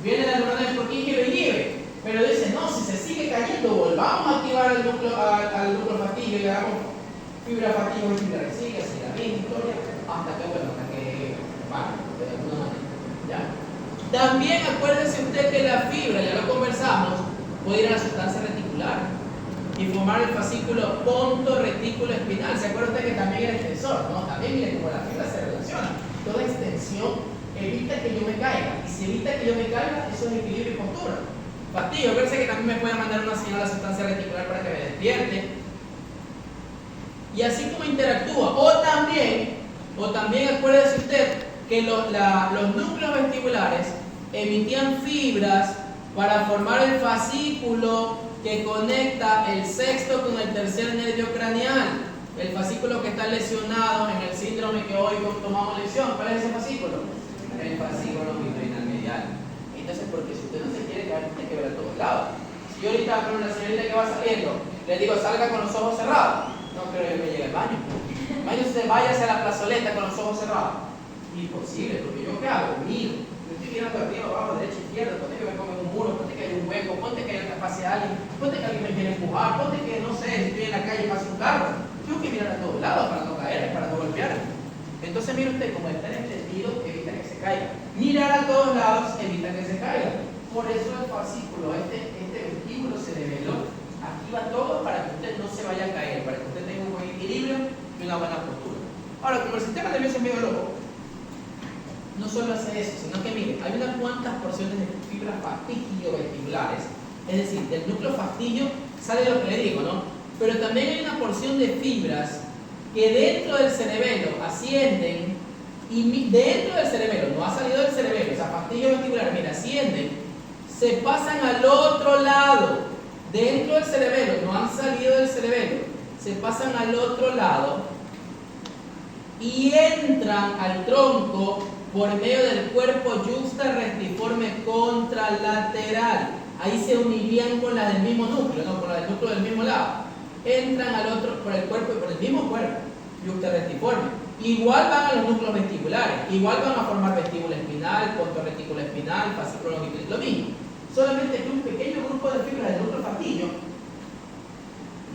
S1: Viene la neurona del Purkinje inhibe, pero dice, no, si se sigue cayendo, volvamos a activar el núcleo, al núcleo fastidio y hagamos fibra fastidio y fibra que sigue, así la misma historia, hasta que, bueno, hasta que va, de alguna manera. ¿Ya? También acuérdese usted que la fibra, ya lo conversamos, puede ir a la sustancia reticular y formar el fascículo ponto-retículo espinal. ¿Se acuerda usted que también era extensor? ¿No? También, mire cómo la fibra se relaciona. Toda extensión evita que yo me caiga, y si evita que yo me caiga, eso es equilibrio y postura. Fastidio, acuérdense que también me puede mandar una señal a la sustancia reticular para que me despierte. Y así como interactúa. O también acuérdese usted que los núcleos vestibulares emitían fibras para formar el fascículo que conecta el sexto con el tercer nervio craneal. El fascículo que está lesionado en el síndrome que hoy tomamos lección. ¿Cuál es ese fascículo? El fascículo mitrinal medial. Entonces, porque si usted no se quiere caer, tiene que ver a todos lados. Si yo ahorita con una señorita que va saliendo, le digo salga con los ojos cerrados, no creo que me llegue al baño. Vaya usted, váyase a la plazoleta con los ojos cerrados. Imposible, porque yo qué hago, miro. Yo estoy mirando arriba, abajo, derecha, izquierda, ponte que me come un muro, ponte que hay un hueco, ponte que hay pase a alguien, ponte que alguien me quiere empujar, ponte que no sé, si estoy en la calle y pasa un carro. Tengo que mirar a todos lados para no caer, para no golpear. Entonces mire usted, como está entendido, evita que se caiga. Mirar a todos lados evita que se caiga. Por eso el fascículo, este vestíbulo cerebelo, activa todo para que usted no se vaya a caer, para que usted tenga un buen equilibrio y una buena postura. Ahora, como el sistema nervioso es medio loco, no solo hace eso, sino que mire, hay unas cuantas porciones de fibras fastigio-vestibulares, es decir, del núcleo fastigio sale lo que le digo, ¿no? Pero también hay una porción de fibras que dentro del cerebelo ascienden y dentro del cerebelo, no ha salido del cerebelo, o sea, fastigio vestibular, mira, ascienden, se pasan al otro lado, dentro del cerebelo, no han salido del cerebelo, se pasan al otro lado y entran al tronco por medio del cuerpo yuxtarrestiforme contralateral. Ahí se unirían con la del mismo núcleo, no, con la del núcleo del mismo lado. Entran al otro, por el cuerpo y por el mismo cuerpo, yuxtarrestiforme. Igual van a los núcleos vestibulares, igual van a formar vestíbulo espinal, ponto retículo espinal, fascículo longitudinal, lo mismo. Solamente que un pequeño grupo de fibras del núcleo fastigio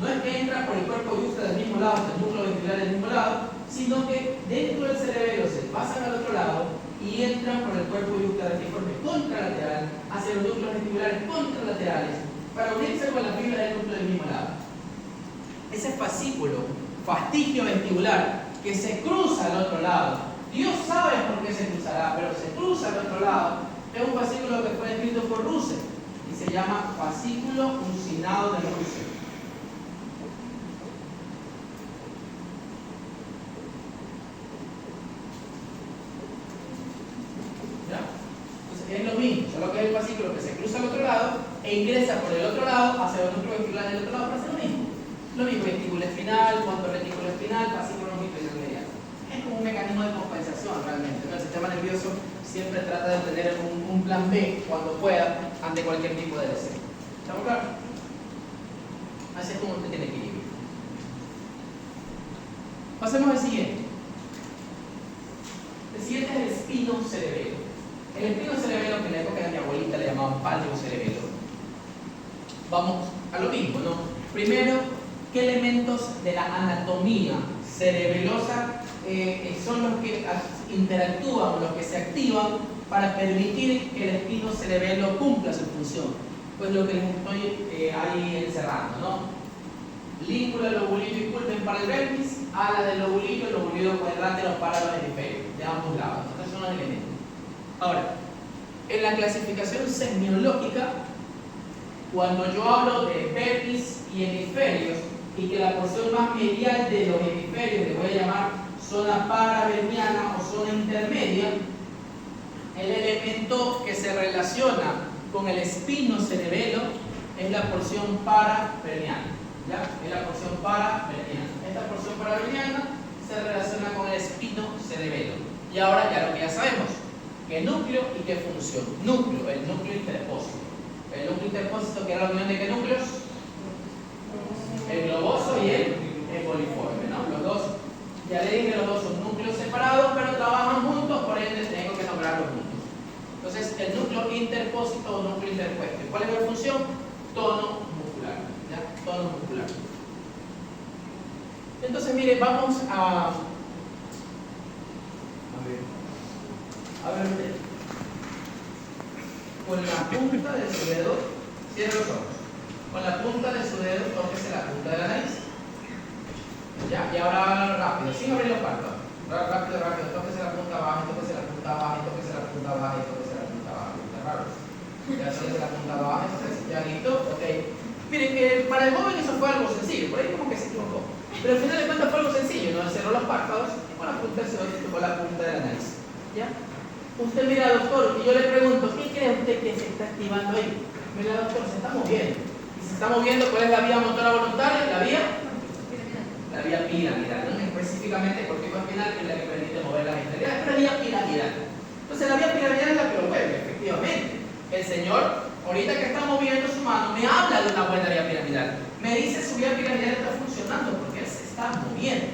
S1: no es que entra por el cuerpo yuxta del mismo lado, el núcleo vestibular del mismo lado, sino que dentro del cerebelo se pasan al otro lado y entran por el cuerpo yuxtarrestiforme contralateral hacia los núcleos vestibulares contralaterales para unirse con la fibra del núcleo del mismo lado. Ese fascículo, fastigio vestibular, que se cruza al otro lado, Dios sabe por qué se cruzará, pero se cruza al otro lado, es un fascículo que fue escrito por Russell y se llama fascículo uncinado de Russell. Es lo mismo, solo que es el fascículo que se cruza al otro lado e ingresa por el otro lado hacia el núcleo vestibular del otro lado para hacer lo mismo. Lo mismo, vestíbulo espinal, ponto retículo espinal, fascículo longitudinal medial. Es como un mecanismo de compensación realmente, ¿no? El sistema nervioso siempre trata de tener un plan B cuando pueda ante cualquier tipo de deseo. ¿Estamos claros? Así es como usted tiene equilibrio. Pasemos al siguiente. El siguiente es el espino cerebelo. El espino cerebelo, que en la época de mi abuelita le llamaban palio cerebelo. Vamos a lo mismo, ¿no? Primero, ¿qué elementos de la anatomía cerebelosa son los que interactúan, los que se activan para permitir que el espino cerebelo cumpla su función? Pues lo que les estoy ahí encerrando, ¿no? Língula, lobulillo y culmen para el vermis, ala del lobulillo, lobulillo cuadrilátero para los hemisferios, de ambos lados. Estos son los elementos. Ahora, en la clasificación semiológica, cuando yo hablo de vermis y hemisferios, y que la porción más medial de los hemisferios le voy a llamar zona paraverniana o zona intermedia, el elemento que se relaciona con el espino cerebelo es la porción paraverniana. ¿Ya? Es la porción paraverniana. Esta porción paraverniana se relaciona con el espino cerebelo. Y ahora ya lo que ya sabemos, qué núcleo y qué función. Núcleo, el núcleo interpósito. El núcleo interpósito, que era la unión de qué núcleos? el puesto. ¿Cuál es la función? Tono muscular. ¿Ya? Tono muscular. Entonces, mire, vamos a ver usted. Con la punta de su dedo, cierre los ojos. Con la punta de su dedo, tóquese la punta de la nariz. Ya, y ahora rápido, sin abrir los párpados. Rápido, tóquese la punta abajo, tóquese la punta abajo, tóquese la punta abajo, tóquese la punta abajo. Está raro. Ya tóquese la punta abajo, entonces, ya listo, ok. Miren que para el joven eso fue algo sencillo, por ahí como que se equivocó. Pero al final de cuentas fue algo sencillo, ¿no? Cerró los párpados y con la punta se tocó la punta de la nariz. ¿Ya? Usted mira, doctor, y yo le pregunto, ¿qué cree usted que se está activando ahí? Mira, doctor, se está moviendo. Y se está moviendo, ¿cuál es la vía motora voluntaria? La vía piramidal, ¿no? Específicamente porque el espinal es la que permite mover las extremidades, pero la vía piramidal. Entonces la vía piramidal es la que lo mueve, efectivamente. El señor, ahorita que está moviendo su mano, me habla de una buena vía piramidal. Me dice su vía piramidal está funcionando porque él se está moviendo.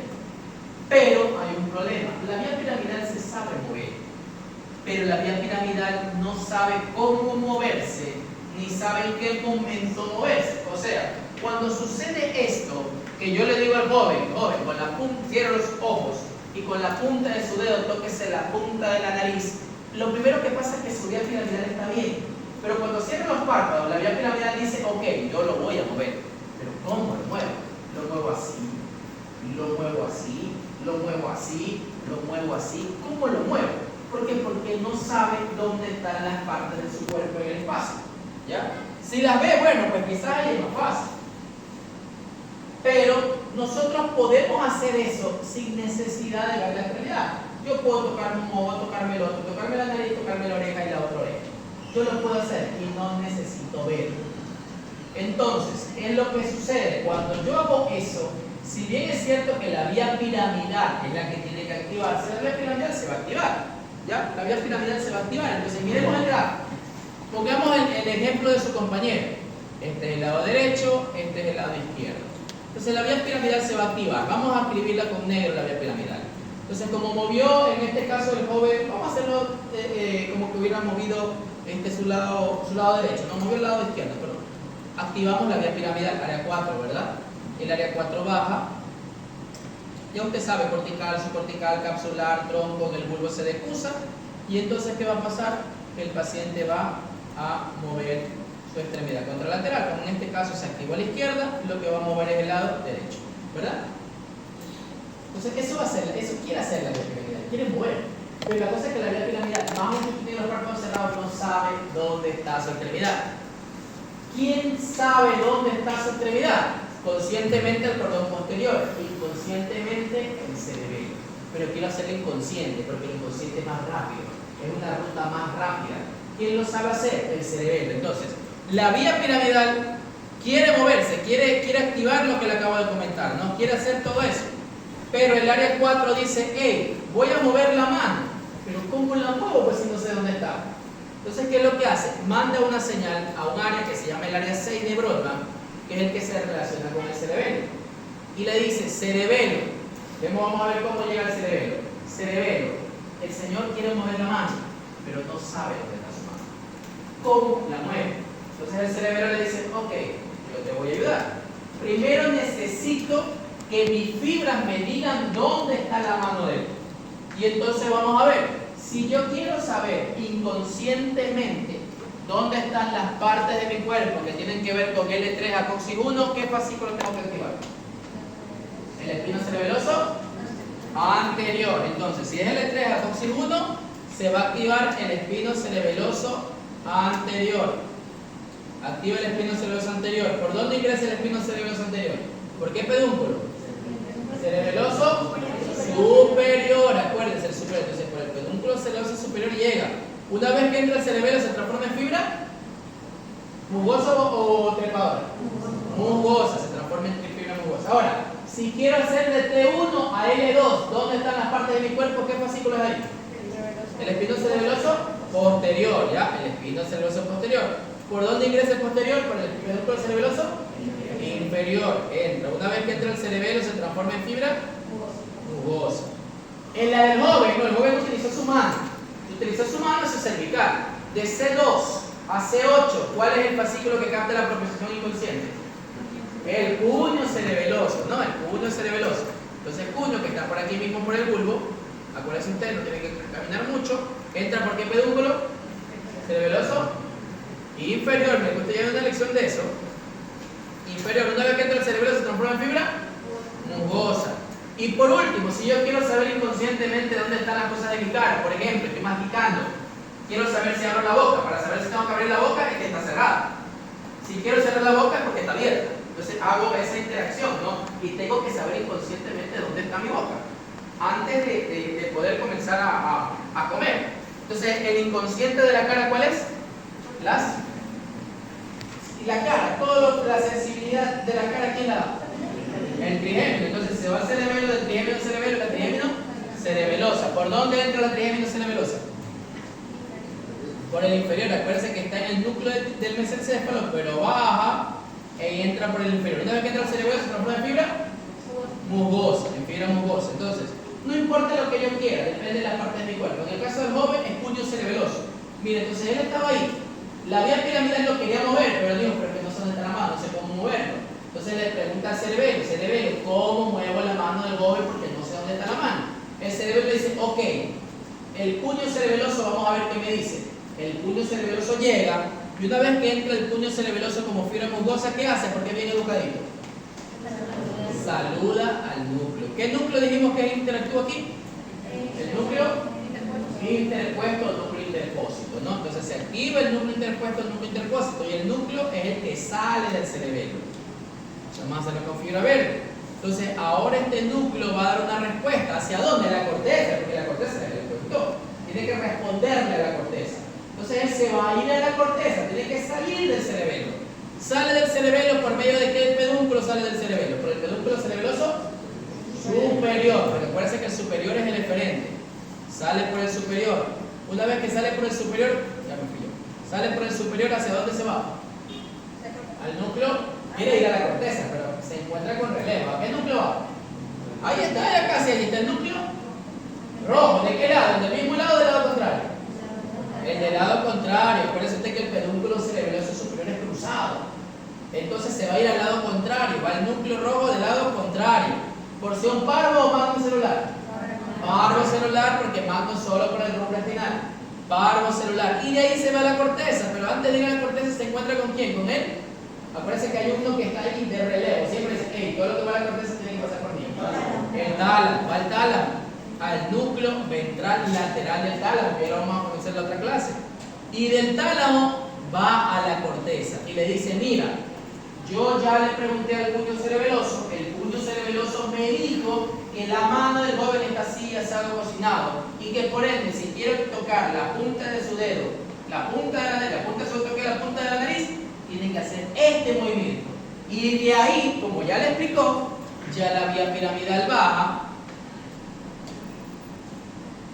S1: Pero hay un problema. La vía piramidal se sabe mover, pero la vía piramidal no sabe cómo moverse, ni sabe en qué momento moverse. O sea, cuando sucede esto, que yo le digo al joven, con la punta, cierre los ojos y con la punta de su dedo tóquese la punta de la nariz, lo primero que pasa es que su vía piramidal está bien. Pero cuando cierre los párpados, la vía piramidal dice, ok, yo lo voy a mover. Pero ¿cómo lo muevo? Lo muevo así, lo muevo así, lo muevo así, lo muevo así. ¿Cómo lo muevo? ¿Por qué? Porque no sabe dónde están las partes de su cuerpo en el espacio. ¿Ya? Si las ve, bueno, pues quizás ahí es más fácil. Pero nosotros podemos hacer eso sin necesidad de ver la extremidad. Yo puedo tocarme un ojo, tocarme el otro, tocarme la nariz, tocarme la oreja y la otra oreja. Yo lo puedo hacer y no necesito verlo. Entonces, ¿qué es lo que sucede? Cuando yo hago eso, si bien es cierto que la vía piramidal es la que tiene que activarse, la vía piramidal se va a activar. ¿Ya? La vía piramidal se va a activar. Entonces, miremos el gráfico. Pongamos el ejemplo de su compañero. Este es el lado derecho, este es el lado izquierdo. Entonces, la vía piramidal se va a activar. Vamos a escribirla con negro, la vía piramidal. Entonces, como movió, en este caso el joven, vamos a hacerlo como que hubiera movido su lado derecho, no movió el lado izquierdo, perdón. Activamos la vía piramidal, área 4, ¿verdad? El área 4 baja. Ya usted sabe, cortical, subcortical, capsular, tronco, en el bulbo se decusa. Y entonces, ¿qué va a pasar? El paciente va a mover su extremidad contralateral. Como en este caso se activó a la izquierda, lo que va a mover es el lado derecho, ¿verdad? Entonces, eso quiere hacer la vía piramidal, quiere mover. Pero la cosa es que la vía piramidal, más o menos tiene los párpados cerrados, no sabe dónde está su extremidad. ¿Quién sabe dónde está su extremidad? Conscientemente el cordón posterior, inconscientemente el cerebelo. Pero quiero hacerlo inconsciente, porque el inconsciente es más rápido, es una ruta más rápida. ¿Quién lo sabe hacer? El cerebelo. Entonces, la vía piramidal quiere moverse, quiere activar lo que le acabo de comentar, ¿no? Quiere hacer todo eso. Pero el área 4 dice, hey, voy a mover la mano. Pero ¿cómo la muevo? Pues si no sé dónde está. Entonces, ¿qué es lo que hace? Manda una señal a un área que se llama el área 6 de Brodmann, que es el que se relaciona con el cerebelo. Y le dice, cerebelo. Vamos a ver cómo llega el cerebelo. Cerebelo, el señor quiere mover la mano, pero no sabe dónde está su mano. ¿Cómo la mueve? Entonces el cerebelo le dice, ok, yo te voy a ayudar. Primero necesito que mis fibras me digan dónde está la mano de él. Y entonces vamos a ver, si yo quiero saber inconscientemente dónde están las partes de mi cuerpo que tienen que ver con L3 a Coxis 1, ¿qué fascículo tengo que activar? El espino cerebeloso anterior. Entonces, si es L3 a Coxis 1, se va a activar el espino cerebeloso anterior. Activa el espino cerebeloso anterior. ¿Por dónde ingresa el espino cerebeloso anterior? ¿Por qué pedúnculo? Cerebeloso superior. Acuérdense, el superior. Entonces, por el pedúnculo cerebeloso superior llega. Una vez que entra el cerebelo, ¿se transforma en fibra? ¿Mugosa o trepadora? Mugosa, se transforma en fibra mugosa. Ahora, si quiero hacer de T1 a L2, ¿dónde están las partes de mi cuerpo? ¿Qué fascículo es ahí? El espino cerebeloso posterior, ¿ya? El espino cerebeloso posterior. ¿Por dónde ingresa el posterior? Por el pedúnculo cerebeloso inferior. Entra. Una vez que entra el cerebelo, se transforma en fibra mugosa. En la del joven, no, el joven utilizó su mano. Utilizó su mano, su cervical. De C2 AC8, ¿cuál es el fascículo que capta la propiocepción inconsciente? El cuño cerebeloso, ¿no? El cuño cerebeloso. Entonces el cuño, que está por aquí mismo por el bulbo, acuérdense ustedes, no tienen que caminar mucho, entra por qué pedúnculo cerebeloso inferior. Me gusta ya una lección de eso. Inferior, una vez que entra el cerebelo se transforma en fibra musgosa. Y por último, si yo quiero saber inconscientemente dónde están las cosas de mi cara, por ejemplo, estoy masticando, quiero saber si abro la boca. Para saber si tengo que abrir la boca es que está cerrada. Si quiero cerrar la boca es porque está abierta. Entonces hago esa interacción, ¿no? Y tengo que saber inconscientemente dónde está mi boca antes de poder comenzar a comer. Entonces, el inconsciente de la cara, ¿cuál es? La cara, toda la sensibilidad de la cara, ¿quién la da? El trigémino. Entonces se va al cerebelo, del trigémino cerebelo, la trigémino cerebelosa. ¿Por dónde entra la trigémino cerebelosa? Por el inferior. Acuérdense que está en el núcleo del mesencéfalo, pero baja y entra por el inferior. Una vez que entra el cerebelo se transforma en fibra musgosa, en fibra musgosa. Entonces, no importa lo que yo quiera, depende de la parte de mi cuerpo. En el caso del joven es cuño cerebeloso. Mire, entonces él estaba ahí. La vía piramidal lo quería mover, pero dijo, pero que no sé dónde está la mano, no sé cómo moverlo. Entonces le pregunta al cerebelo, ¿cómo muevo la mano del joven? Porque no sé dónde está la mano. El cerebelo le dice, ok, el cuño cerebeloso, vamos a ver qué me dice. El cuño cerebeloso llega, y una vez que entra el cuño cerebeloso como fibra musgosa, ¿qué hace? Porque es bien educadito. Saluda al núcleo. ¿Qué núcleo dijimos que interactúa aquí? El núcleo interpuesto o núcleo interpósito, ¿no? Entonces se activa el núcleo interpuesto, el núcleo interpósito, y el núcleo es el que sale del cerebelo. Vamos a hacerlo con fibra verde. Entonces ahora este núcleo va a dar una respuesta. ¿Hacia dónde? A la corteza, porque la corteza es el reproductor. Tiene que responderle a la corteza. Entonces él se va a ir a la corteza, tiene que salir del cerebelo. Sale del cerebelo por medio de qué pedúnculo sale del cerebelo. Por el pedúnculo cerebeloso superior. Porque acuérdense que el superior es el eferente. Sale por el superior. Una vez que sale por el superior, ya me fui yo. Sale por el superior, ¿hacia dónde se va? Al núcleo. Quiere ir a la corteza, pero se encuentra con relevo. ¿A qué núcleo va? Ahí está, ya casi, ahí está el núcleo rojo. ¿De qué lado? ¿Del mismo lado o del lado contrario? El del lado contrario. Acuérdense usted que el pedúnculo cerebeloso superior es cruzado. Entonces se va a ir al lado contrario. Va al núcleo rojo del lado contrario. ¿Porción parvo o magno celular? Parvo celular, porque magno solo por el rumbo espinal. Parvo celular. Y de ahí se va a la corteza. Pero antes de ir a la corteza se encuentra con ¿quién? Con él. Acuérdense que hay uno que está ahí de relevo. Siempre dice, hey, todo lo que va a la corteza tiene que pasar por mí. El tálamo. Va al tálamo. Al núcleo ventral lateral del tálamo, que ahora vamos a conocer la otra clase. Y del tálamo va a la corteza y le dice, mira, yo ya le pregunté al cuño cerebeloso, el cuño cerebeloso me dijo que la mano del joven está así, asado, cocinado, y que por ende, si quiero tocar la punta de su dedo, la punta de su toque, la punta de la nariz, tiene que hacer este movimiento. Y de ahí, como ya le explicó, ya la vía piramidal baja.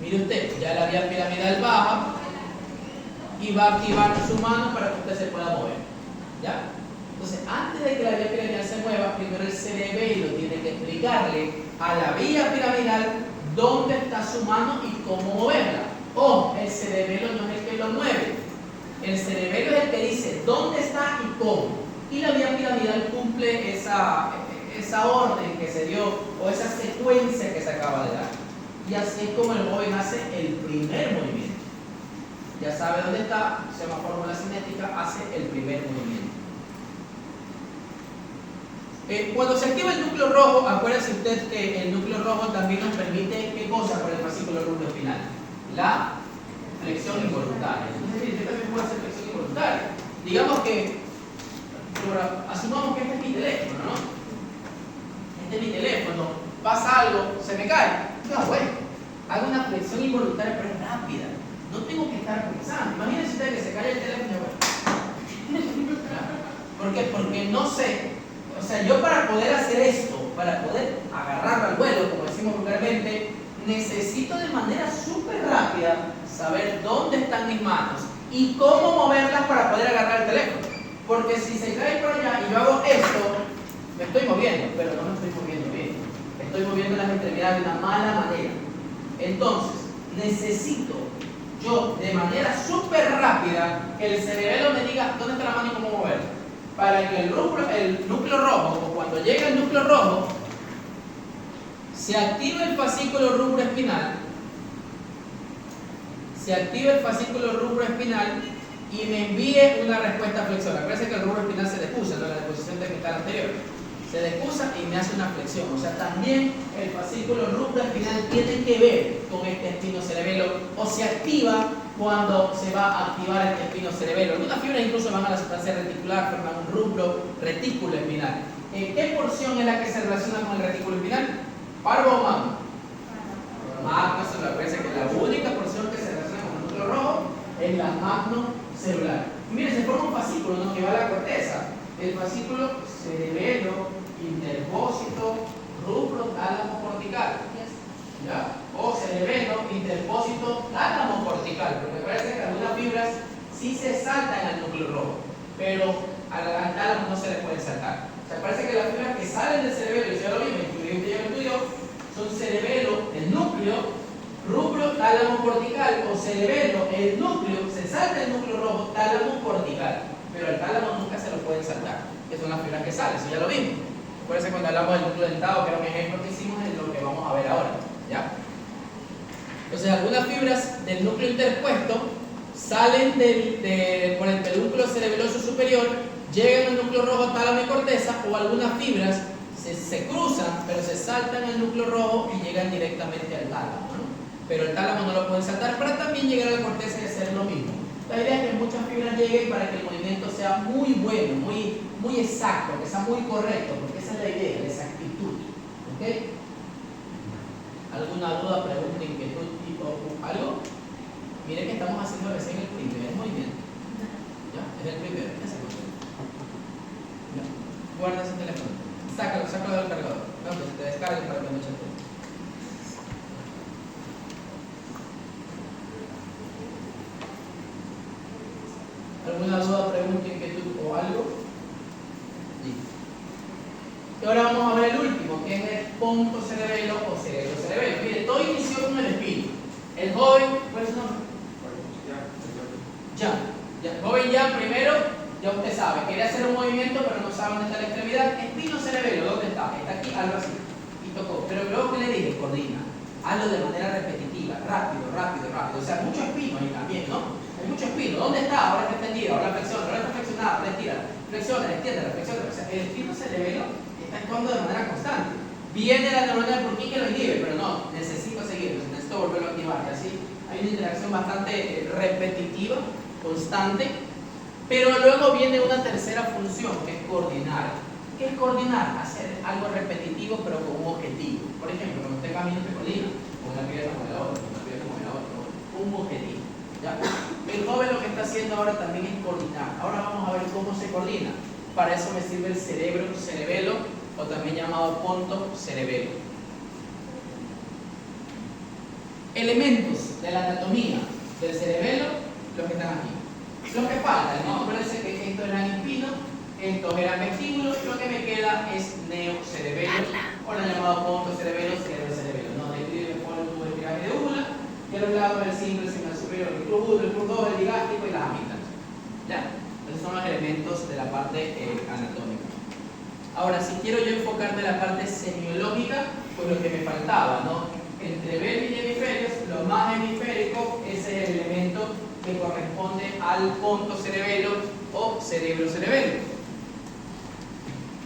S1: Mire usted, ya la vía piramidal baja y va a activar su mano para que usted se pueda mover. ¿Ya? Entonces, antes de que la vía piramidal se mueva, primero el cerebelo tiene que explicarle a la vía piramidal dónde está su mano y cómo moverla. O el cerebelo no es el que lo mueve. El cerebelo es el que dice dónde está y cómo. Y la vía piramidal cumple esa orden que se dio o esa secuencia que se acaba de dar. Y así es como el joven hace el primer movimiento. Ya sabe dónde está, se llama fórmula cinética, hace el primer movimiento. Cuando se activa el núcleo rojo, acuérdese usted que el núcleo rojo también nos permite, ¿qué cosa por el fascículo rumboespinal? La flexión involuntaria. Entonces, yo también puedo hacer flexión involuntaria. Digamos que, asumamos que este es mi teléfono, ¿no? Este es mi teléfono, pasa algo, se me cae. No, bueno, hago una flexión involuntaria, pero es rápida. No tengo que estar pensando. Imagínense usted que se cae el teléfono y bueno. ¿Por qué? Porque no sé. O sea, yo para poder hacer esto, para poder agarrarlo al vuelo, como decimos vulgarmente, necesito de manera súper rápida saber dónde están mis manos y cómo moverlas para poder agarrar el teléfono. Porque si se cae por allá y yo hago esto, me estoy moviendo, pero no me estoy moviendo bien. Estoy moviendo las extremidades de una mala manera. Entonces, necesito yo de manera súper rápida que el cerebelo me diga dónde está la mano y cómo moverla. Para que el núcleo rojo, o cuando llegue el núcleo rojo, se active el fascículo rubroespinal, y me envíe una respuesta flexora. Parece que el rubroespinal se decusa, ¿no? En la disposición tecnical anterior. Se decusa y me hace una flexión. O sea, también el fascículo rubroespinal tiene que ver con este espinocerebelo, o se activa cuando se va a activar este espinocerebelo. Algunas fibras incluso van a la sustancia reticular, forman un rubro retículo espinal. ¿Qué porción es la que se relaciona con el retículo espinal? ¿Parvo o magno? Magno celular. Parece que la única porción que se relaciona con el núcleo rojo es la magno celular. Y miren, se forma un fascículo, ¿no?, que va a la corteza. El fascículo cerebelo, interpósito, rubro tálamo cortical. ¿Ya? O cerebelo, interpósito, tálamo cortical. Porque parece que algunas fibras sí se saltan al núcleo rojo, pero al tálamo no se les puede saltar. O sea, parece que las fibras que salen del cerebelo, y ya lo vimos, usted ya lo estudió, son cerebelo, el núcleo, rubro tálamo cortical, o cerebelo, el núcleo, se salta el núcleo rojo, tálamo cortical, pero el tálamo nunca se lo pueden saltar, que son las fibras que salen, eso ya lo vimos. Acuérdense cuando hablamos del núcleo dentado, que era un ejemplo que hicimos, es lo que vamos a ver ahora, ¿ya? Entonces, algunas fibras del núcleo interpuesto salen por el pedúnculo cerebeloso superior, llegan al núcleo rojo, tálamo y corteza, o algunas fibras se cruzan, pero se saltan al núcleo rojo y llegan directamente al tálamo, ¿no? Pero el tálamo no lo pueden saltar para también llegar a la corteza y hacer lo mismo. La idea es que muchas fibras lleguen para que el movimiento sea muy bueno, muy exacto, que sea muy correcto, porque esa es la idea, la exactitud. ¿Ok? ¿Alguna duda, pregunta, inquietud, tipo algo? Miren que estamos haciendo recién el primer movimiento. ¿Ya? Es el primero. ¿Qué se puede? ¿Ya? Guarda ese teléfono. Sácalo del cargador. No, que se te descargue para que no eches todo. ¿Alguna duda, pregunta, inquietud o algo? Sí. Y ahora vamos a ver el último, que es el pontocerebelo o cerebrocerebelo. Mire, todo inició con el espino. El joven, ¿cuál es su nombre? El joven ya primero, ya usted sabe, quería hacer un movimiento, pero no sabe dónde está la extremidad. Espinocerebelo, ¿dónde está? Está aquí, algo así. Y tocó. Pero luego que le dije, coordina. Hazlo de manera repetitiva, rápido. O sea, mucho espino ahí también, ¿no? Hay mucho espino. ¿Dónde está? Ahora está extendido, ahora flexiona, ahora está flexionada, ahora estira. Flexiona, extiende, flexiona. O sea, el espinocerebelo está actuando de manera constante. Viene la neurona del Purkinje que lo inhibe, pero no, necesito seguirlo, necesito volverlo a activar. Y así hay una interacción bastante repetitiva, constante, pero luego viene una tercera función, que es coordinar. ¿Qué es coordinar? Hacer algo repetitivo, pero con un objetivo. Por ejemplo, cuando usted camina, usted coordina, con una pierna con la otra, con una pierna con la otra, un objetivo. ¿Ya? El joven lo que está haciendo ahora también es coordinar. Ahora vamos a ver cómo se coordina. Para eso me sirve el cerebelo, o también llamado pontocerebelo. Elementos de la anatomía del cerebelo, los que están aquí. Los que faltan, ¿no? Acuérdense que estos eran espinos, estos eran vestíbulos, lo que me queda es neocerebelo, o lo llamado pontocerebelo, cerebrocerebelo. ¿No? De aquí me pone un tubo de pirámide úvula, y a los lados el simple, el superior, el club 1, el club 2, el digástrico y las amígdalas. ¿Ya? Esos son los elementos de la parte anatómica. Ahora, si quiero yo enfocarme en la parte semiológica, pues lo que me faltaba, ¿no? Entre vértices y hemisferios, lo más hemisférico, ese es el elemento que corresponde al pontocerebelo o cerebrocerebelo.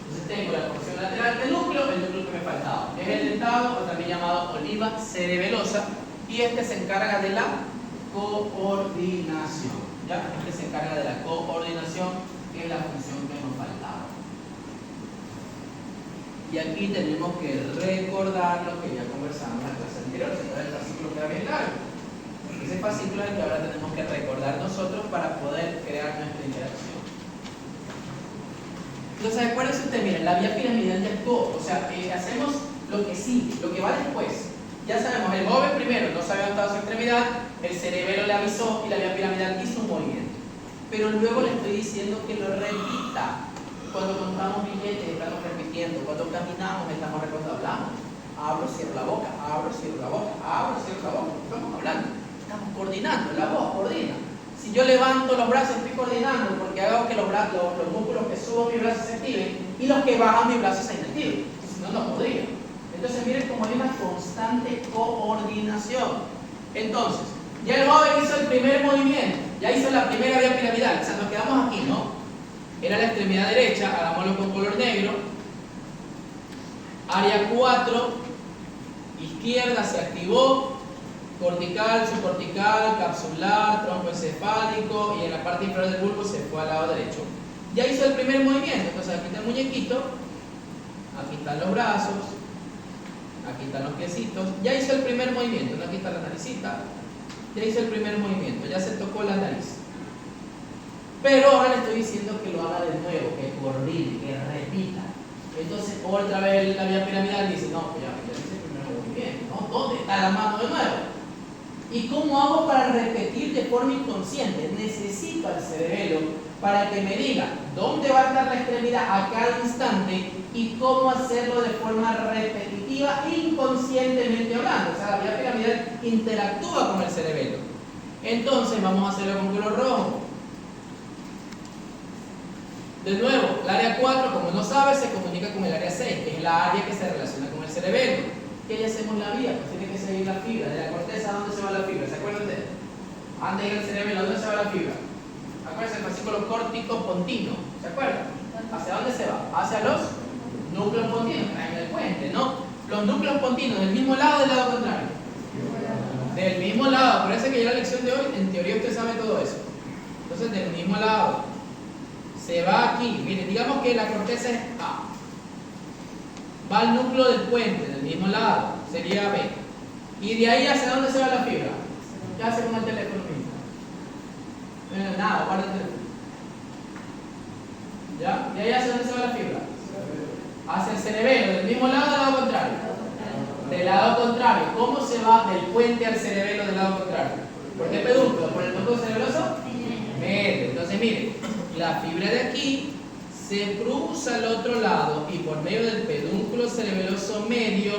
S1: Entonces tengo la porción lateral del núcleo, el núcleo que me faltaba. Es el dentado, o también llamado oliva cerebelosa, y este se encarga de la coordinación. ¿Ya? Este se encarga de la coordinación, que es la función que nos faltaba. Y aquí tenemos que recordar lo que ya conversamos en la clase anterior, el fascículo queda bien largo. Ese fascículo es el que ahora tenemos que recordar nosotros para poder crear nuestra interacción. Entonces, acuérdense ustedes, miren, la vía piramidal ya actuó, o sea, hacemos lo que sigue, lo que va después. Ya sabemos, el joven primero no sabía dónde estaba su extremidad, el cerebelo le avisó y la vía piramidal hizo un movimiento. Pero luego le estoy diciendo que lo repita. Cuando contamos billetes estamos repitiendo, cuando caminamos estamos recordando, hablamos. Abro, cierro la boca, abro, cierro la boca, abro, cierro la boca. Estamos hablando. estamos coordinando, la voz coordina. Si yo levanto los brazos, estoy coordinando porque hago que los músculos que suben mi brazo se activen y los que bajan mi brazo se inactiven. Si no, no podría. Entonces, miren cómo hay una constante coordinación. Entonces, ya el joven hizo el primer movimiento, ya hizo la primera vía piramidal. O sea, nos quedamos aquí, ¿no? Era la extremidad derecha, hagámoslo con color negro. Área 4, izquierda se activó. Cortical, subcortical, capsular, tronco encefálico y en la parte inferior del bulbo se fue al lado derecho. Ya hizo el primer movimiento, entonces aquí está el muñequito, aquí están los brazos, aquí están los piecitos. Ya hizo el primer movimiento, aquí está la naricita, ya hizo el primer movimiento, ya se tocó la nariz. Pero ahora le estoy diciendo que lo haga de nuevo, que coordine, que repita. Entonces otra vez la vía piramidal dice, no, pues ya hice el primer movimiento, ¿no? ¿Dónde está la mano de nuevo? ¿Y cómo hago para repetir de forma inconsciente? Necesito al cerebelo para que me diga dónde va a estar la extremidad a cada instante y cómo hacerlo de forma repetitiva, inconscientemente hablando. O sea, la vía piramidal interactúa con el cerebelo. Entonces, vamos a hacerlo con color rojo. De nuevo, el área 4, como no sabe, se comunica con el área 6, que es la área que se relaciona con el cerebelo. ¿Qué le hacemos la vía? Pues tiene que seguir la fibra. De la corteza, ¿a dónde se va la fibra? ¿Se acuerdan ustedes? Antes de ir al cerebelo, ¿a dónde se va la fibra? Acuérdense el fascículo córtico-pontino. ¿Se acuerdan? ¿Hacia dónde se va? Hacia los núcleos pontinos, que están en el puente, ¿no? Los núcleos pontinos, ¿del mismo lado o del lado contrario? Del mismo lado. Parece que ya la lección de hoy, en teoría usted sabe todo eso. Entonces, del mismo lado. Se va aquí. Miren, digamos que la corteza es A. Va al núcleo del puente, del mismo lado, sería B. Y de ahí hacia dónde se va la fibra. ¿Qué hace con el teléfono mismo? Nada, guarda el teléfono. ¿Ya? ¿De ahí hacia dónde se va la fibra? Hacia el cerebelo, del mismo lado o del lado contrario. Del lado contrario. ¿Cómo se va del puente al cerebelo del lado contrario? ¿Por qué pedúnculo? ¿Por el núcleo cerebroso? Medio. Entonces, miren, la fibra de aquí se cruza al otro lado y por medio del pedúnculo cerebeloso medio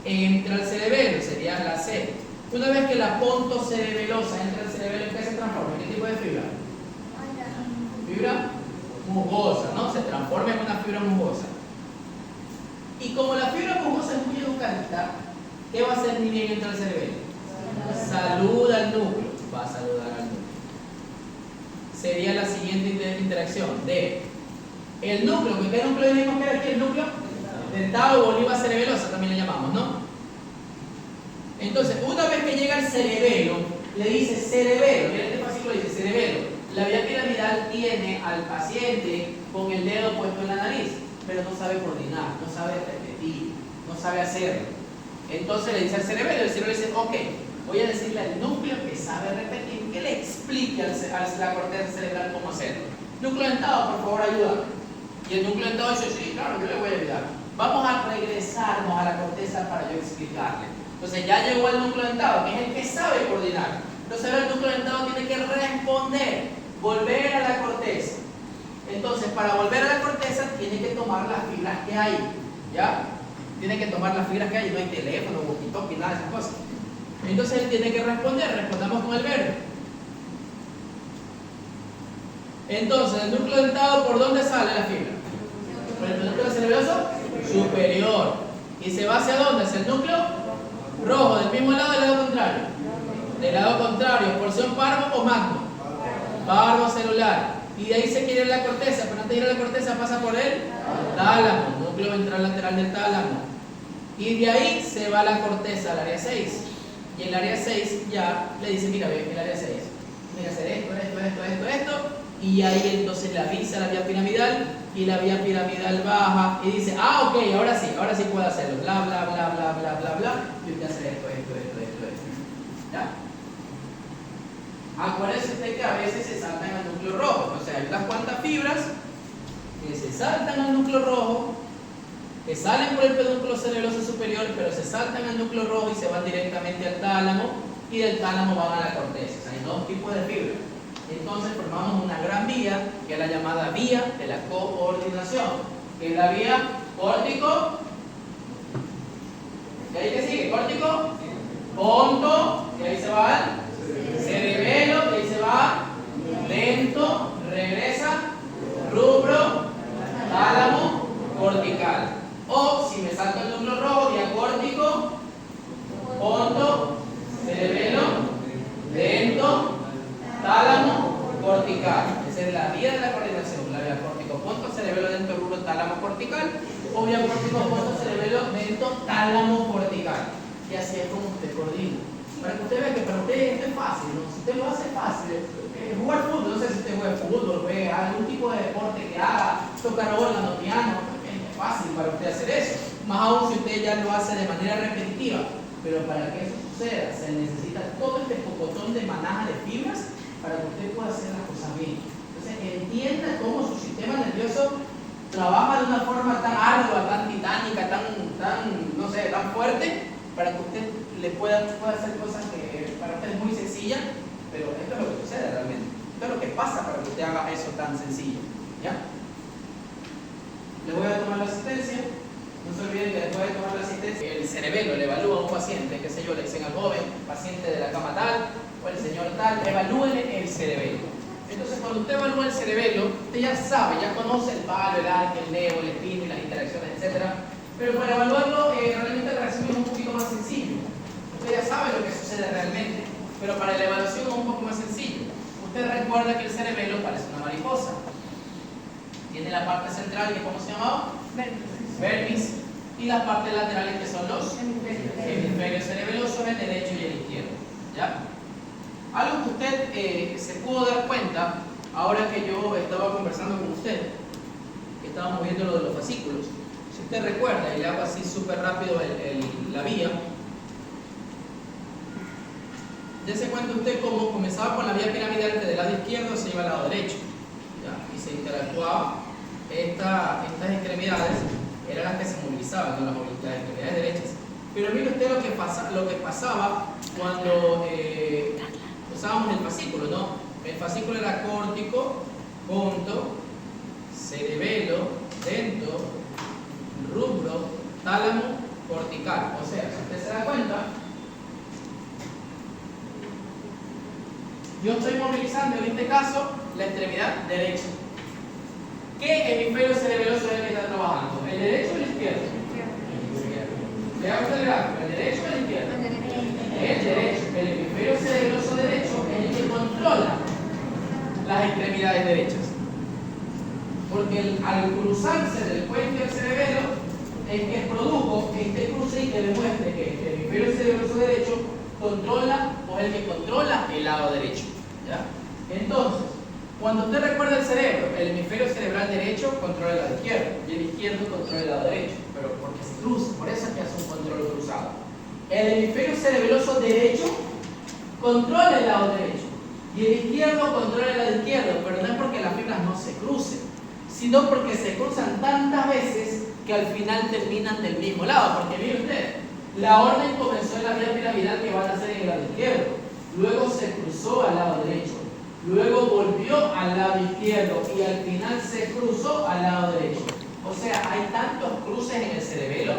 S1: entra al cerebelo, sería la C. Una vez que la pontocerebelosa entra al cerebelo, ¿en qué se transforma? ¿En qué tipo de fibra? Fibra musgosa, ¿no? Se transforma en una fibra musgosa. Y como la fibra musgosa es muy educadita, ¿qué va a hacer ni bien entra al cerebelo? Saluda al núcleo, va a saludar al núcleo. Sería la siguiente interacción de el núcleo, ¿qué núcleo dijimos que era aquí? El núcleo dentado o boliva cerebelosa también le llamamos, ¿no? Entonces, una vez que llega al cerebelo, le dice cerebelo, mira este fascículo dice cerebelo. La vía piramidal tiene al paciente con el dedo puesto en la nariz, pero no sabe coordinar, no sabe repetir, no sabe hacerlo. Entonces le dice al cerebelo, el cerebelo le dice, ok, voy a decirle al núcleo que sabe repetir, que le explique a la corteza cerebral cómo hacerlo. Núcleo dentado, por favor, ayúdame. Y el núcleo dentado dice, sí, claro, yo le voy a ayudar. Vamos a regresarnos a la corteza para yo explicarle. Entonces ya llegó el núcleo dentado, que es el que sabe coordinar. Entonces ahora el núcleo dentado tiene que responder, volver a la corteza. Entonces, para volver a la corteza, tiene que tomar las fibras que hay. ¿Ya? Tiene que tomar las fibras que hay, no hay teléfono, walkie-talkie, nada de esas cosas. Entonces él tiene que responder, respondamos con el verbo. Entonces, el núcleo dentado, ¿por dónde sale la fibra? Por el núcleo cerebeloso superior. ¿Y se va hacia dónde? Hacia el núcleo rojo, del mismo lado o del lado contrario. Del lado contrario, porción parvo o magno. Parvo celular. Y de ahí se quiere ir a la corteza, pero antes de ir a la corteza pasa por el tálamo, núcleo ventral lateral del tálamo. Y de ahí se va a la corteza, al área 6. Y el área 6 ya le dice, mira, ve, el área 6. Mira, hacer esto. Y ahí entonces le avisa la vía piramidal y la vía piramidal baja y dice, ah, ok, ahora sí puedo hacerlo, bla, bla, bla, bla, bla, bla, bla, y voy a hacer esto. ¿Ya? Acuérdese usted que a veces se saltan al núcleo rojo, o sea, hay unas cuantas fibras que se saltan al núcleo rojo, que salen por el pedúnculo cerebeloso superior, pero se saltan al núcleo rojo y se van directamente al tálamo, y del tálamo van a la corteza. O sea, hay dos tipos de fibras. Entonces formamos una gran vía, que es la llamada vía de la coordinación, que es la vía córtico, ¿y ahí qué sigue? Córtico, ponto, y ahí se va al cerebelo, que ahí se va, lento, regresa, rubro, tálamo, cortical. O si me salto el núcleo rojo, diacórtico, ponto, cerebelo, lento, tálamo, cortical. Esa es la vía de la coordinación, la vía córtico, ponto, cerebelo, lento, rubro, tálamo, cortical. O vía córtico, ponto, cerebelo, lento, tálamo, cortical. Y así es como usted coordina. Para que usted vea que para usted esto es fácil, ¿no? Si usted lo hace fácil, jugar fútbol, no sé si usted juega fútbol, juega algún tipo de deporte que haga, tocar órgano, piano, es fácil para usted hacer eso. Más aún si usted ya lo hace de manera repetitiva. Pero para que eso suceda, se necesita todo este pocotón de manaja de fibras para que usted pueda hacer las cosas bien. Entonces, entienda cómo su sistema nervioso trabaja de una forma tan ardua, tan titánica, no sé, tan fuerte, para que usted le pueda hacer cosas que para usted es muy sencilla, pero esto es lo que sucede realmente. Esto es lo que pasa para que usted haga eso tan sencillo. ¿Ya? Le voy a tomar la asistencia. No se olviden que después de tomar la asistencia, el cerebelo le evalúa a un paciente, qué sé yo, le dicen al joven, paciente de la cama tal, o el señor tal, evalúenle el cerebelo. Entonces, cuando usted evalúa el cerebelo, usted ya sabe, ya conoce el palo, el arco, el dedo, el espino y las interacciones, etc. Pero para evaluarlo, realmente el resumen es un poquito más sencillo. Usted ya sabe lo que sucede realmente, pero para la evaluación es un poco más sencillo. Usted recuerda que el cerebelo parece una mariposa. Tiene la parte central, que ¿cómo se llamaba? Vermis. Y las partes laterales, que son los hemisferios cerebelosos, el derecho y el izquierdo. ¿Ya? Algo que usted se pudo dar cuenta ahora que yo estaba conversando con usted, que estábamos viendo lo de los fascículos. Si usted recuerda, y le hago así súper rápido la vía, dése cuenta usted cómo comenzaba con la vía piramidal, que del lado izquierdo se iba al lado derecho. ¿Ya? Y se interactuaba. Estas extremidades eran las que se movilizaban, no las extremidades derechas. Pero mire usted lo que pasaba cuando usábamos el fascículo, ¿no? El fascículo era córtico, ponto, cerebelo, lento, rubro, tálamo, cortical. O sea, si usted se da cuenta, yo estoy movilizando en este caso la extremidad derecha. ¿Qué hemisferio cerebeloso es el que está trabajando? ¿El derecho o el izquierdo? ¿Le hago el gráfico? ¿El derecho o el izquierdo? El derecho. El hemisferio cerebeloso derecho es el que controla las extremidades derechas. Porque al cruzarse del puente del cerebelo es que produjo este cruce y que demuestre que el hemisferio cerebeloso derecho controla o es el que controla el lado derecho. ¿Ya? Entonces, cuando usted recuerda el cerebro, el hemisferio cerebral derecho controla el lado izquierdo y el izquierdo controla el lado derecho, pero porque se cruza, por eso es que hace un control cruzado. El hemisferio cerebeloso derecho controla el lado derecho y el izquierdo controla el lado izquierdo, pero no es porque las fibras no se crucen, sino porque se cruzan tantas veces que al final terminan del mismo lado. Porque mire usted, la orden comenzó en la vía piramidal que van a hacer en el lado izquierdo, luego se cruzó al lado derecho, luego volvió al lado izquierdo y al final se cruzó al lado derecho. O sea, hay tantos cruces en el cerebelo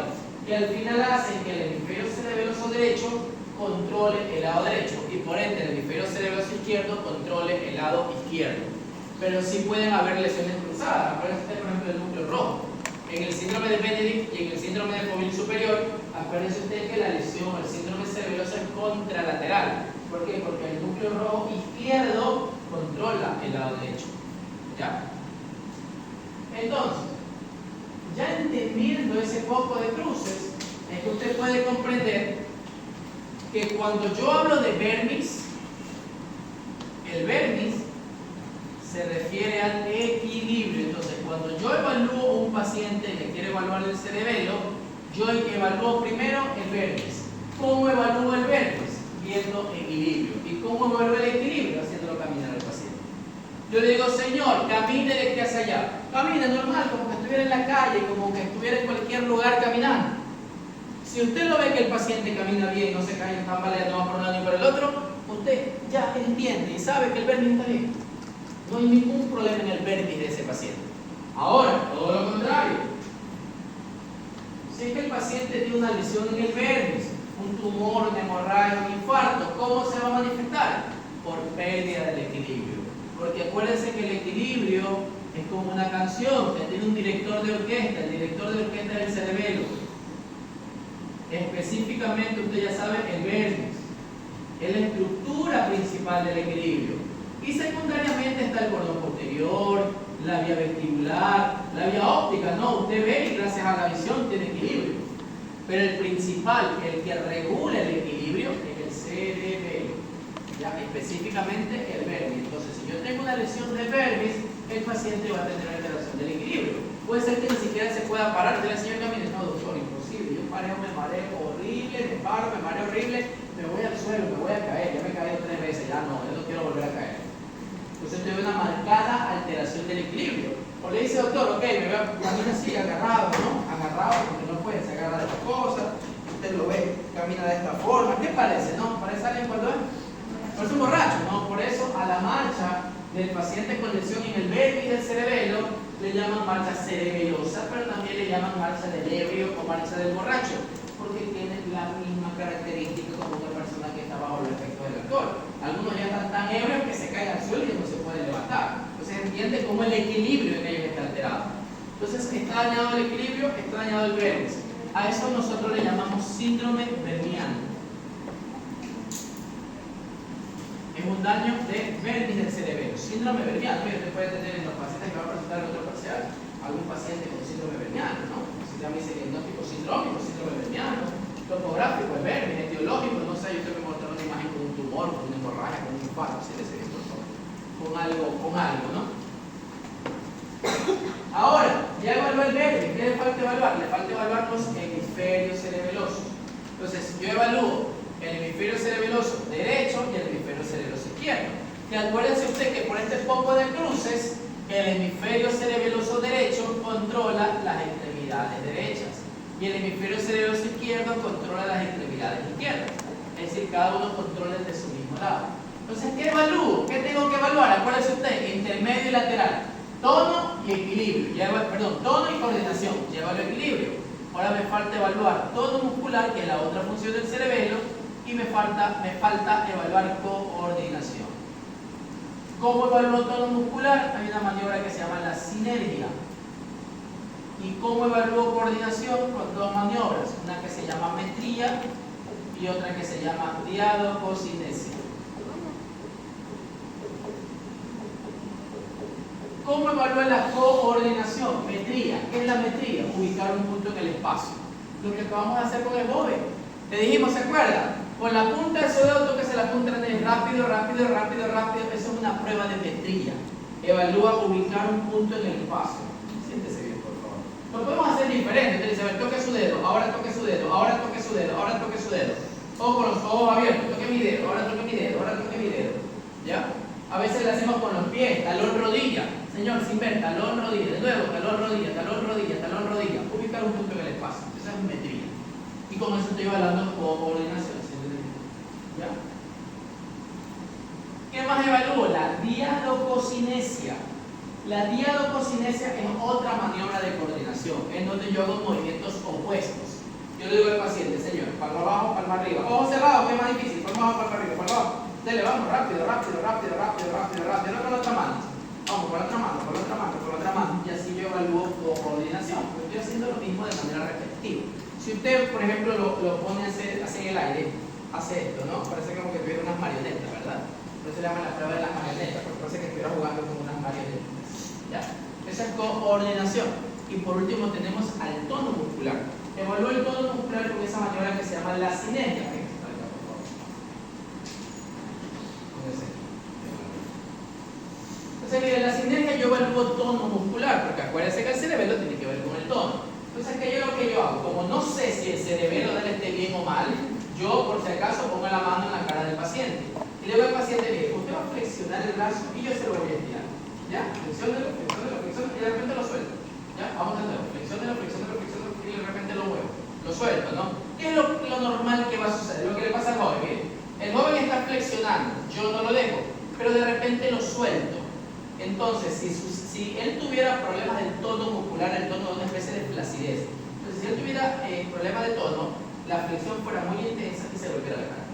S1: que al final hacen que el hemisferio cerebeloso derecho controle el lado derecho y por ende el hemisferio cerebeloso izquierdo controle el lado izquierdo. Pero sí pueden haber lesiones cruzadas. Acuérdense, por ejemplo, del núcleo rojo. En el síndrome de Benedict y en el síndrome de Fovil superior, acuérdense usted que la lesión, el síndrome cerebeloso es contralateral. ¿Por qué? Porque el núcleo rojo izquierdo controla el lado derecho. ¿Ya? Entonces, ya entendiendo ese poco de cruces, es que usted puede comprender que cuando yo hablo de vermis, el vermis se refiere al equilibrio. Entonces, cuando yo evalúo un paciente que quiere evaluar el cerebelo, yo evalúo primero el vermis. ¿Cómo evalúo el vermis? Viendo equilibrio. ¿Y cómo evalúo el equilibrio? Haciéndolo caminar al paciente. Yo le digo, señor, camine de aquí hacia allá. Camine normal, como que estuviera en la calle, como que estuviera en cualquier lugar caminando. Si usted lo ve que el paciente camina bien, no se cae en tambaleando, no va por un lado ni por el otro, usted ya entiende y sabe que el vermis está bien. No hay ningún problema en el vermis de ese paciente. Ahora, todo lo contrario. Si es que el paciente tiene una lesión en el vermis, un tumor, una hemorragia, un infarto, ¿cómo se va a manifestar? Por pérdida del equilibrio. Porque acuérdense que el equilibrio es como una canción que tiene un director de orquesta. El director de orquesta es el cerebelo. Específicamente, usted ya sabe, el vértice. Es la estructura principal del equilibrio. Y secundariamente está el cordón posterior, la vía vestibular, la vía óptica. No, usted ve y gracias a la visión tiene equilibrio. Pero el principal, el que regula el equilibrio, es el cerebelo. Ya, específicamente el vermis. Entonces, si yo tengo una lesión de vermis, el paciente va a tener alteración del equilibrio. Puede ser que ni siquiera se pueda parar. Usted le señor camine, no doctor, imposible. Yo me mareo horrible, me paro, me mareo horrible, me voy al suelo, me voy a caer. Ya me he caído 3 veces, ya no, yo no quiero volver a caer. Entonces tiene una marcada alteración del equilibrio. O le dice, doctor, ok, me veo camina así, agarrado, ¿no? Agarrado porque no puede, se agarra de esta cosa. Usted lo ve, camina de esta forma. ¿Qué parece, no? ¿Parece alguien cuando es? Parece un borracho, ¿no? Por eso a la marcha del paciente con lesión en el vermis del cerebelo le llaman marcha cerebelosa, pero también le llaman marcha del ebrio o marcha del borracho, porque tiene la misma característica como una persona que está bajo el efecto del alcohol. Algunos ya están tan ebrios que se caen al suelo y no se pueden levantar. Entonces entiende cómo el equilibrio en ellos está alterado. Entonces está dañado el equilibrio, está dañado el vermis. A eso nosotros le llamamos síndrome vermiano. Es un daño de vermis del cerebelo. Síndrome vermiano. Mira, usted puede tener en los pacientes que va a presentar el otro parcial algún paciente con síndrome vermiano, ¿no? Si ya me dice diagnóstico sindrómico, síndrome vermiano, topográfico, el vermis, etiológico, no sé, yo te voy a mostrar una imagen con un tumor, con una hemorragia, con un infarto, si les he visto todo. Con algo, ¿no? Ahora, ya evalué el vermis. ¿Qué le falta evaluar? Le falta evaluar los hemisferios cerebelosos. Entonces, yo evalúo el hemisferio cerebeloso derecho y el hemisferio cerebeloso izquierdo. Y acuérdense usted que por este poco de cruces, el hemisferio cerebeloso derecho controla las extremidades derechas y el hemisferio cerebeloso izquierdo controla las extremidades izquierdas. Es decir, cada uno controla desde su mismo lado. Entonces, ¿qué evalúo? ¿Qué tengo que evaluar? Acuérdense usted, intermedio y lateral. Tono y equilibrio. Tono y coordinación. Ya evalué equilibrio. Ahora me falta evaluar tono muscular, que es la otra función del cerebelo, y me falta evaluar coordinación. ¿Cómo evalúo tono muscular? Hay una maniobra que se llama la sinergia. ¿Y cómo evalúo coordinación? Con 2 maniobras. Una que se llama metría y otra que se llama diadococinesia. ¿Cómo evalúo la coordinación? Metría. ¿Qué es la metría? Ubicar un punto en el espacio. Lo que acabamos de hacer con el joven. Le dijimos, ¿se acuerda? Con la punta de su dedo, tóquese la punta de rápido. Eso es una prueba de metría. Evalúa ubicar un punto en el espacio. Siéntese bien, por favor. Lo podemos hacer diferente. Entonces, a ver, toque su dedo, ahora toque su dedo, ahora toque su dedo, ahora toque su dedo. O con los ojos abiertos, toque mi dedo, ahora toque mi dedo, ahora toque mi dedo. ¿Ya? A veces lo hacemos con los pies, talón, rodilla. Señor, sin ver, talón, rodilla. De nuevo, talón, rodilla, talón, rodilla, talón, rodilla. Ubicar un punto en el espacio. Esa es metría. Y con eso estoy evaluando coordinación. ¿Ya? ¿Qué más evalúo? La diadococinesia. La diadococinesia es otra maniobra de coordinación, en donde yo hago movimientos opuestos. Yo le digo al paciente, señor, palma abajo, palma arriba. Ojos cerrados, que es más difícil. Palma abajo, palma arriba, palma abajo. Dele, vamos, rápido. No con la otra mano. Vamos, con la otra mano. Y así yo evalúo coordinación. Estoy haciendo lo mismo de manera repetitiva. Si usted, por ejemplo, lo pone así en el aire, hace esto, ¿no? Parece como que tuviera unas marionetas, ¿verdad? Por eso se llama la prueba de las marionetas, porque parece que estuviera jugando con unas marionetas. ¿Ya? Esa es coordinación. Y por último tenemos al tono muscular. Evalúo el tono muscular con esa maniobra que se llama la sinergia. Entonces, miren, la sinergia yo evalúo tono muscular, porque acuérdense que el cerebelo tiene que ver con el tono. Entonces, ¿qué es lo que yo hago? Como no sé si el cerebelo de él esté bien o mal, yo, por si acaso, pongo la mano en la cara del paciente. Y le digo al paciente, mire, usted va a flexionar el brazo y yo se lo voy a estirar. ¿Ya? Flexiónelo, y de repente lo suelto. ¿Ya? Vamos a hacerlo. Flexiónelo, y de repente lo muevo. Lo suelto, ¿no? ¿Qué es lo normal que va a suceder? Lo que le pasa al joven, mire. El joven está flexionando, yo no lo dejo, pero de repente lo suelto. Entonces, si él tuviera problemas del tono muscular, el tono de una especie de flacidez, entonces si él tuviera problemas de tono, la flexión fuera muy intensa y se golpeara la cara.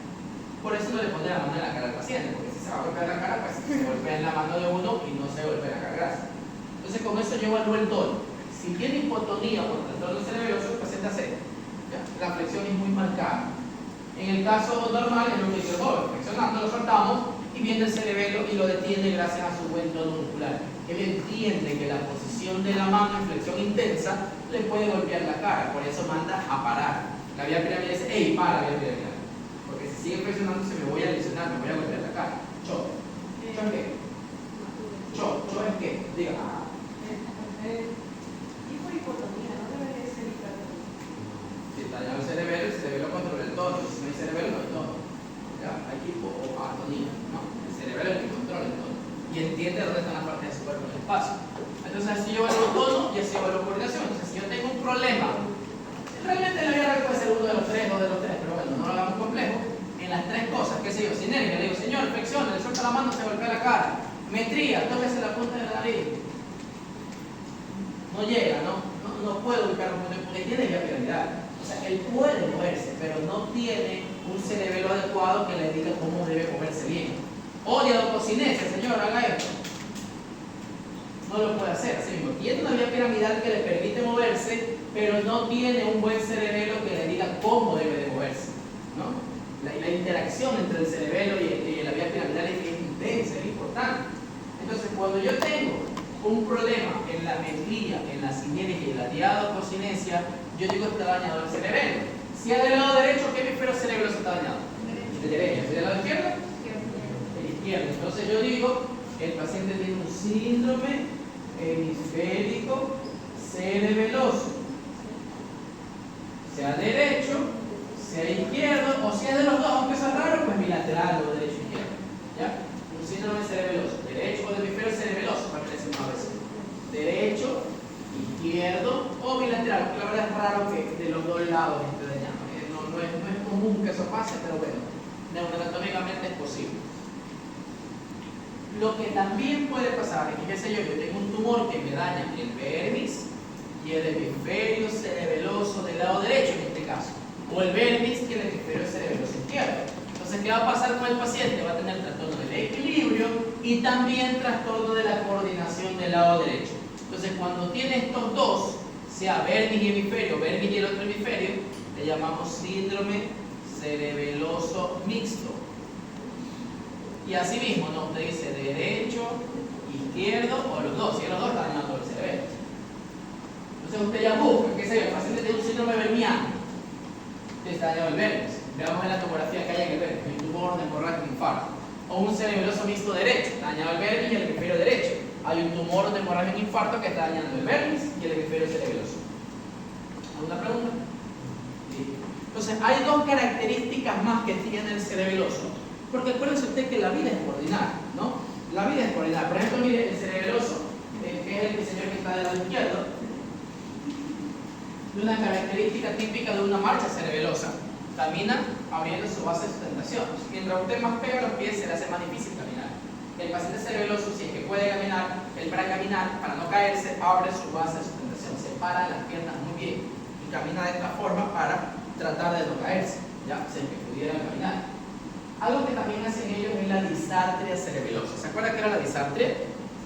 S1: Por eso no le pone la mano en la cara al paciente, porque si se va a golpear la cara, pues se golpea en la mano de uno y no se golpea en la cara grasa. Entonces con eso yo evalúo el tono. Si tiene hipotonía por trastorno cerebeloso, el paciente hace la flexión es muy marcada. En el caso normal es lo que dice el joven, flexionando lo soltamos y viene el cerebelo y lo detiene gracias a su buen tono muscular. Él entiende que la posición de la mano en flexión intensa le puede golpear la cara, por eso manda a parar. La vía piramidal dice, hey, para la vía piramidal. Porque si sigue flexionando se me voy a lesionar, me voy a golpear la cara. ¿Cho es qué? ¿Cho es qué? Diga.
S2: Tipo de hipotonía, no debe ser hipotonía.
S1: Si está dañado el cerebelo controla el tono. Si no hay cerebelo, no hay tono. ¿Ya? Hay tipo o atonía, ¿no? El cerebelo es el que controla el tono y entiende dónde están las partes de su cuerpo en el espacio. Entonces, así yo evalúo tono y así yo evalúo coordinación. Entonces, si yo tengo un problema, realmente la vida puede ser uno de los tres, dos de los tres, pero bueno, no lo hagamos complejo. En las tres cosas, qué sé yo, sinergia, le digo, señor, flexiona, le suelta la mano, se golpea la cara. Metría, tóquese la punta de la nariz. No llega, no puede ubicar porque tiene vía piramidal. O sea, él puede moverse, pero no tiene un cerebelo adecuado que le diga cómo debe moverse bien. O diadococinesia, señor, haga esto. No lo puede hacer, así mismo. Tiene una vía piramidal que le permite moverse, pero no tiene un buen cerebelo que le diga cómo debe de moverse, ¿no? La interacción entre el cerebelo y la vía piramidal es intensa, es importante. Entonces, cuando yo tengo un problema en la metría, en la sinergia y la diadococinesia, yo digo que está dañado el cerebelo. Si es del lado derecho, ¿qué hemisferio cerebroso está dañado? El derecho. Si es del lado izquierdo, el izquierdo. Entonces yo digo, el paciente tiene un síndrome hemisférico cerebeloso. Sea derecho, sea izquierdo, o sea de los dos, aunque sea raro, pues bilateral o derecho-izquierdo. ¿Ya? Un síndrome cerebeloso, derecho o de hemisferio cerebeloso, para que le decimos a veces. Derecho, izquierdo o bilateral, porque la verdad es raro que de los dos lados esté dañado. No es común que eso pase, pero bueno, neuroanatómicamente es posible. Lo que también puede pasar es que, qué sé yo tengo un tumor que me daña el vermis y el hemisferio cerebeloso del lado derecho en este caso, o el vermis y el hemisferio cerebeloso izquierdo. Entonces, ¿qué va a pasar con el paciente? Va a tener trastorno del equilibrio y también trastorno de la coordinación del lado derecho. Entonces, cuando tiene estos dos, sea vermis y hemisferio, vermis y el otro hemisferio, le llamamos síndrome cerebeloso mixto. Y así mismo, ¿no? Usted dice derecho, izquierdo o los dos. Si los dos están dañando el cerebelo. Entonces usted ya busca, qué sé yo, el paciente tiene un síndrome vermiano. Usted está dañado el vermis. Veamos en la tomografía que hay en el vermis, un tumor de hemorragia infarto. O un cerebeloso mixto derecho, está dañado el vermis y el hemisferio derecho. Hay un tumor de hemorragia infarto que está dañando el vermis y el hemisferio cerebeloso. ¿Alguna pregunta? Sí. Entonces, hay dos características más que tiene el cerebeloso. Porque acuérdense usted que la vida es coordinada, ¿no? La vida es coordinada. Por ejemplo, mire, el cerebeloso, que es el señor que está del lado izquierdo, de una característica típica de una marcha cerebelosa. Camina abriendo su base de sustentación. Mientras usted más pega los pies, se le hace más difícil caminar. El paciente cerebeloso, si es que puede caminar, él para caminar, para no caerse, abre su base de sustentación, separa las piernas muy bien y camina de esta forma para tratar de no caerse, ya, si es que pudiera caminar. Algo que también hacen ellos es la disartria cerebelosa. ¿Se acuerda qué era la disartria?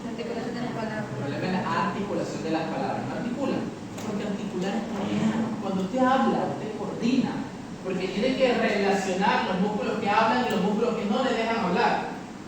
S2: La articulación de las palabras.
S1: El problema es la articulación de las palabras. No articulan, porque articular es coordinar. Cuando usted habla, usted coordina, porque tiene que relacionar los músculos que hablan y los músculos que no le dejan hablar.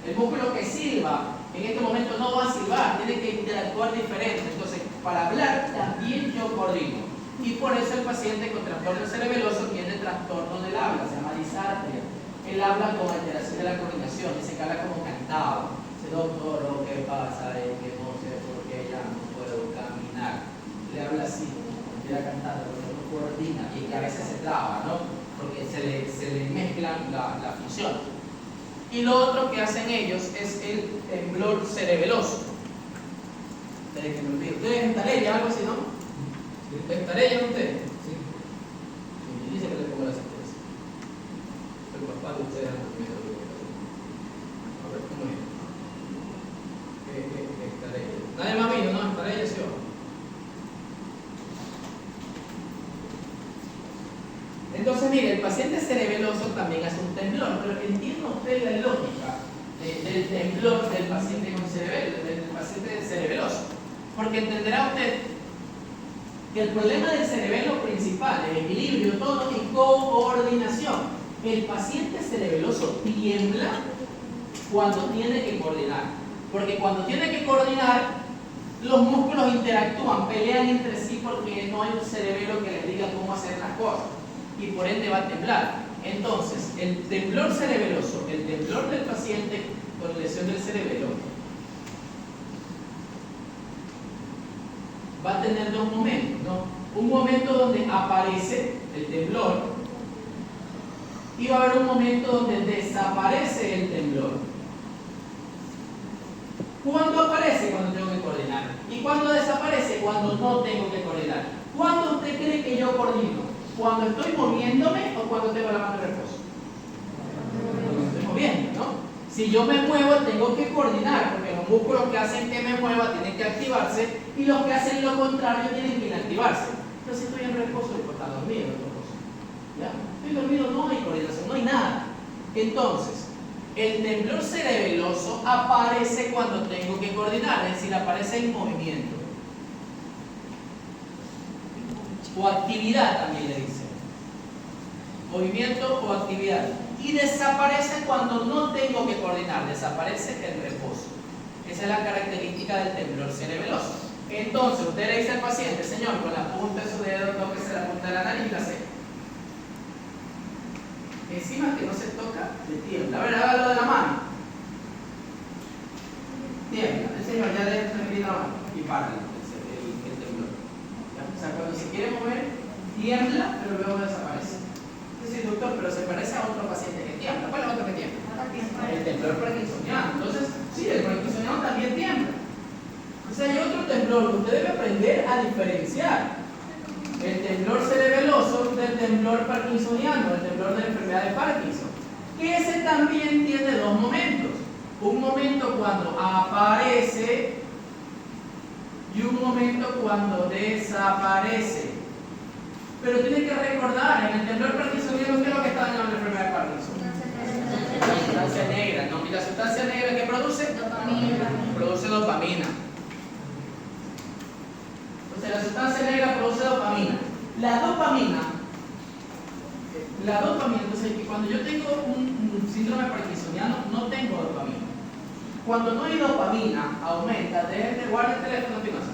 S1: El músculo que silba, en este momento no va a silbar, tiene que interactuar diferente. Entonces, para hablar también yo coordino. Y por eso el paciente con trastorno cerebeloso tiene trastorno del habla, se llama disartria. Él habla con alteración de la coordinación, dice que habla como cantado. Dice, doctor, lo que pasa es que no sé por qué ya no puedo caminar. Le habla así, como quiera cantar, porque no coordina y que a veces se traba, ¿no? Porque se le mezclan la función. Y lo otro que hacen ellos es el temblor cerebeloso. Ustedes que me olvido. Ustedes en Tarella, algo así, ¿no? ¿En Tarella ustedes? Sí. Y dice que le pongo las estrellas. El papá de ustedes a ver cómo es. Tarella. Nadie más vino, ¿no? En Tarella sí o. Entonces mire, el paciente cerebeloso también hace un temblor, pero entienda usted la lógica del temblor del paciente con cerebelo, del paciente cerebeloso. Porque entenderá usted que el problema del cerebelo principal es equilibrio, tono y coordinación. El paciente cerebeloso tiembla cuando tiene que coordinar. Porque cuando tiene que coordinar, los músculos interactúan, pelean entre sí porque no hay un cerebelo que les diga cómo hacer las cosas. Y por ende va a temblar. Entonces, el temblor cerebeloso, el temblor del paciente con lesión del cerebelo, va a tener dos momentos, ¿no? Un momento donde aparece el temblor y va a haber un momento donde desaparece el temblor. ¿Cuándo aparece? Cuando tengo que coordinar. ¿Y cuándo desaparece? Cuando no tengo que coordinar. ¿Cuándo usted cree que yo coordino? ¿Cuando estoy moviéndome o cuando tengo la mano en reposo? Cuando me estoy moviendo, ¿no? Si yo me muevo, tengo que coordinar, porque los músculos que hacen que me mueva tienen que activarse y los que hacen lo contrario tienen que inactivarse. Entonces estoy en reposo y por estar dormido en reposo. ¿Ya? Estoy dormido, no hay coordinación, no hay nada. Entonces, el temblor cerebeloso aparece cuando tengo que coordinar, es decir, aparece en movimiento. O actividad también le dicen. Movimiento o actividad. Y desaparece cuando no tengo que coordinar, desaparece el reposo. Esa es la característica del temblor cerebeloso. Entonces, usted le dice al paciente, señor, con la punta de su dedo, tóquese la punta de la nariz y la ceja. Encima que no se toca, se tiembla. A ver, hágalo de la mano. Tiembla. El señor ya le tranquiliza la mano y para el temblor. ¿Ya? O sea, cuando se quiere mover, tiembla, pero luego desaparece. Sí, doctor, pero se parece a otro paciente que tiembla. ¿Cuál es otro que tiembla? El temblor parkinsoniano. Entonces, sí, el parkinsoniano también tiembla. Entonces hay otro temblor que usted debe aprender a diferenciar. El temblor cerebeloso del temblor parkinsoniano, el temblor de la enfermedad de Parkinson. Que ese también tiene dos momentos. Un momento cuando aparece y un momento cuando desaparece. Pero tiene que recordar, en el temblor parkinsoniano, ¿qué es lo que está dañando la enfermedad de Parkinson? La sustancia negra, ¿no? ¿Y la sustancia negra qué produce?
S2: Dopamina.
S1: Produce dopamina. Entonces, la sustancia negra produce dopamina. La dopamina, entonces, cuando yo tengo un síndrome parkinsoniano, no tengo dopamina. Cuando no hay dopamina, aumenta. Déjenme guardar el teléfono, Pinoza.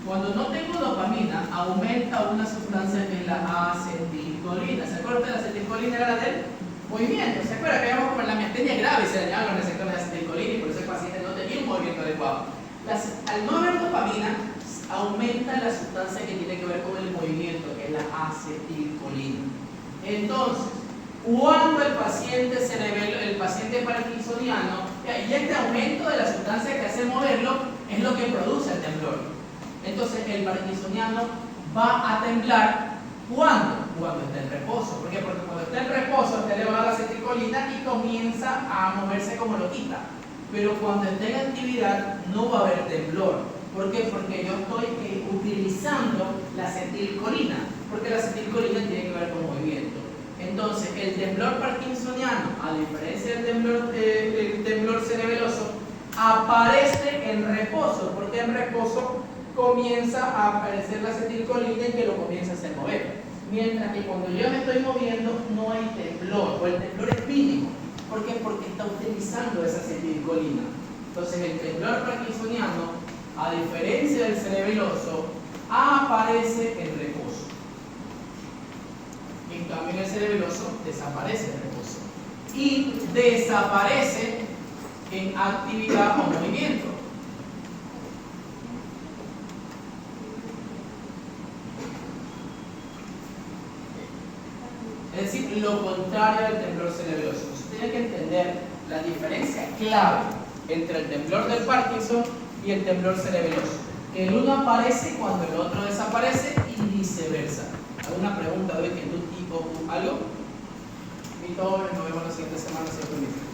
S1: Cuando no tengo dopamina, aumenta una sustancia que es la acetilcolina. ¿Se acuerdan de la acetilcolina? Era la del movimiento. ¿Se acuerdan que habíamos como en la miastenia grave y se dañaban los receptores de acetilcolina y por eso el paciente no tenía un movimiento adecuado? Al no haber dopamina, aumenta la sustancia que tiene que ver con el movimiento, que es la acetilcolina. Entonces, cuando el paciente cerebelo, el paciente parkinsoniano, y este aumento de la sustancia que hace moverlo es lo que produce el temblor. Entonces el parkinsoniano va a temblar ¿cuándo? Cuando está en reposo. ¿Por qué? Porque cuando está en reposo está elevada la acetilcolina y comienza a moverse como loquita. Pero cuando está en actividad no va a haber temblor. ¿Por qué? Porque yo estoy utilizando la acetilcolina. Porque la acetilcolina tiene que ver con movimiento. Entonces el temblor parkinsoniano, a diferencia del temblor cerebeloso, aparece en reposo. Porque en reposo comienza a aparecer la acetilcolina y que lo comienza a hacer mover. Mientras que cuando yo me estoy moviendo no hay temblor, o el temblor es mínimo. ¿Por qué? Porque está utilizando esa acetilcolina. Entonces el temblor parkinsoniano, a diferencia del cerebeloso, aparece en reposo. En cambio en el cerebeloso desaparece en reposo. Y desaparece en actividad o movimiento. Es decir, lo contrario del temblor cerebeloso. Usted tiene que entender la diferencia clave entre el temblor del Parkinson y el temblor cerebeloso. Que el uno aparece cuando el otro desaparece y viceversa. ¿Alguna pregunta de inquietud tipo algo? Y todos nos vemos la siguiente semana si es permitido.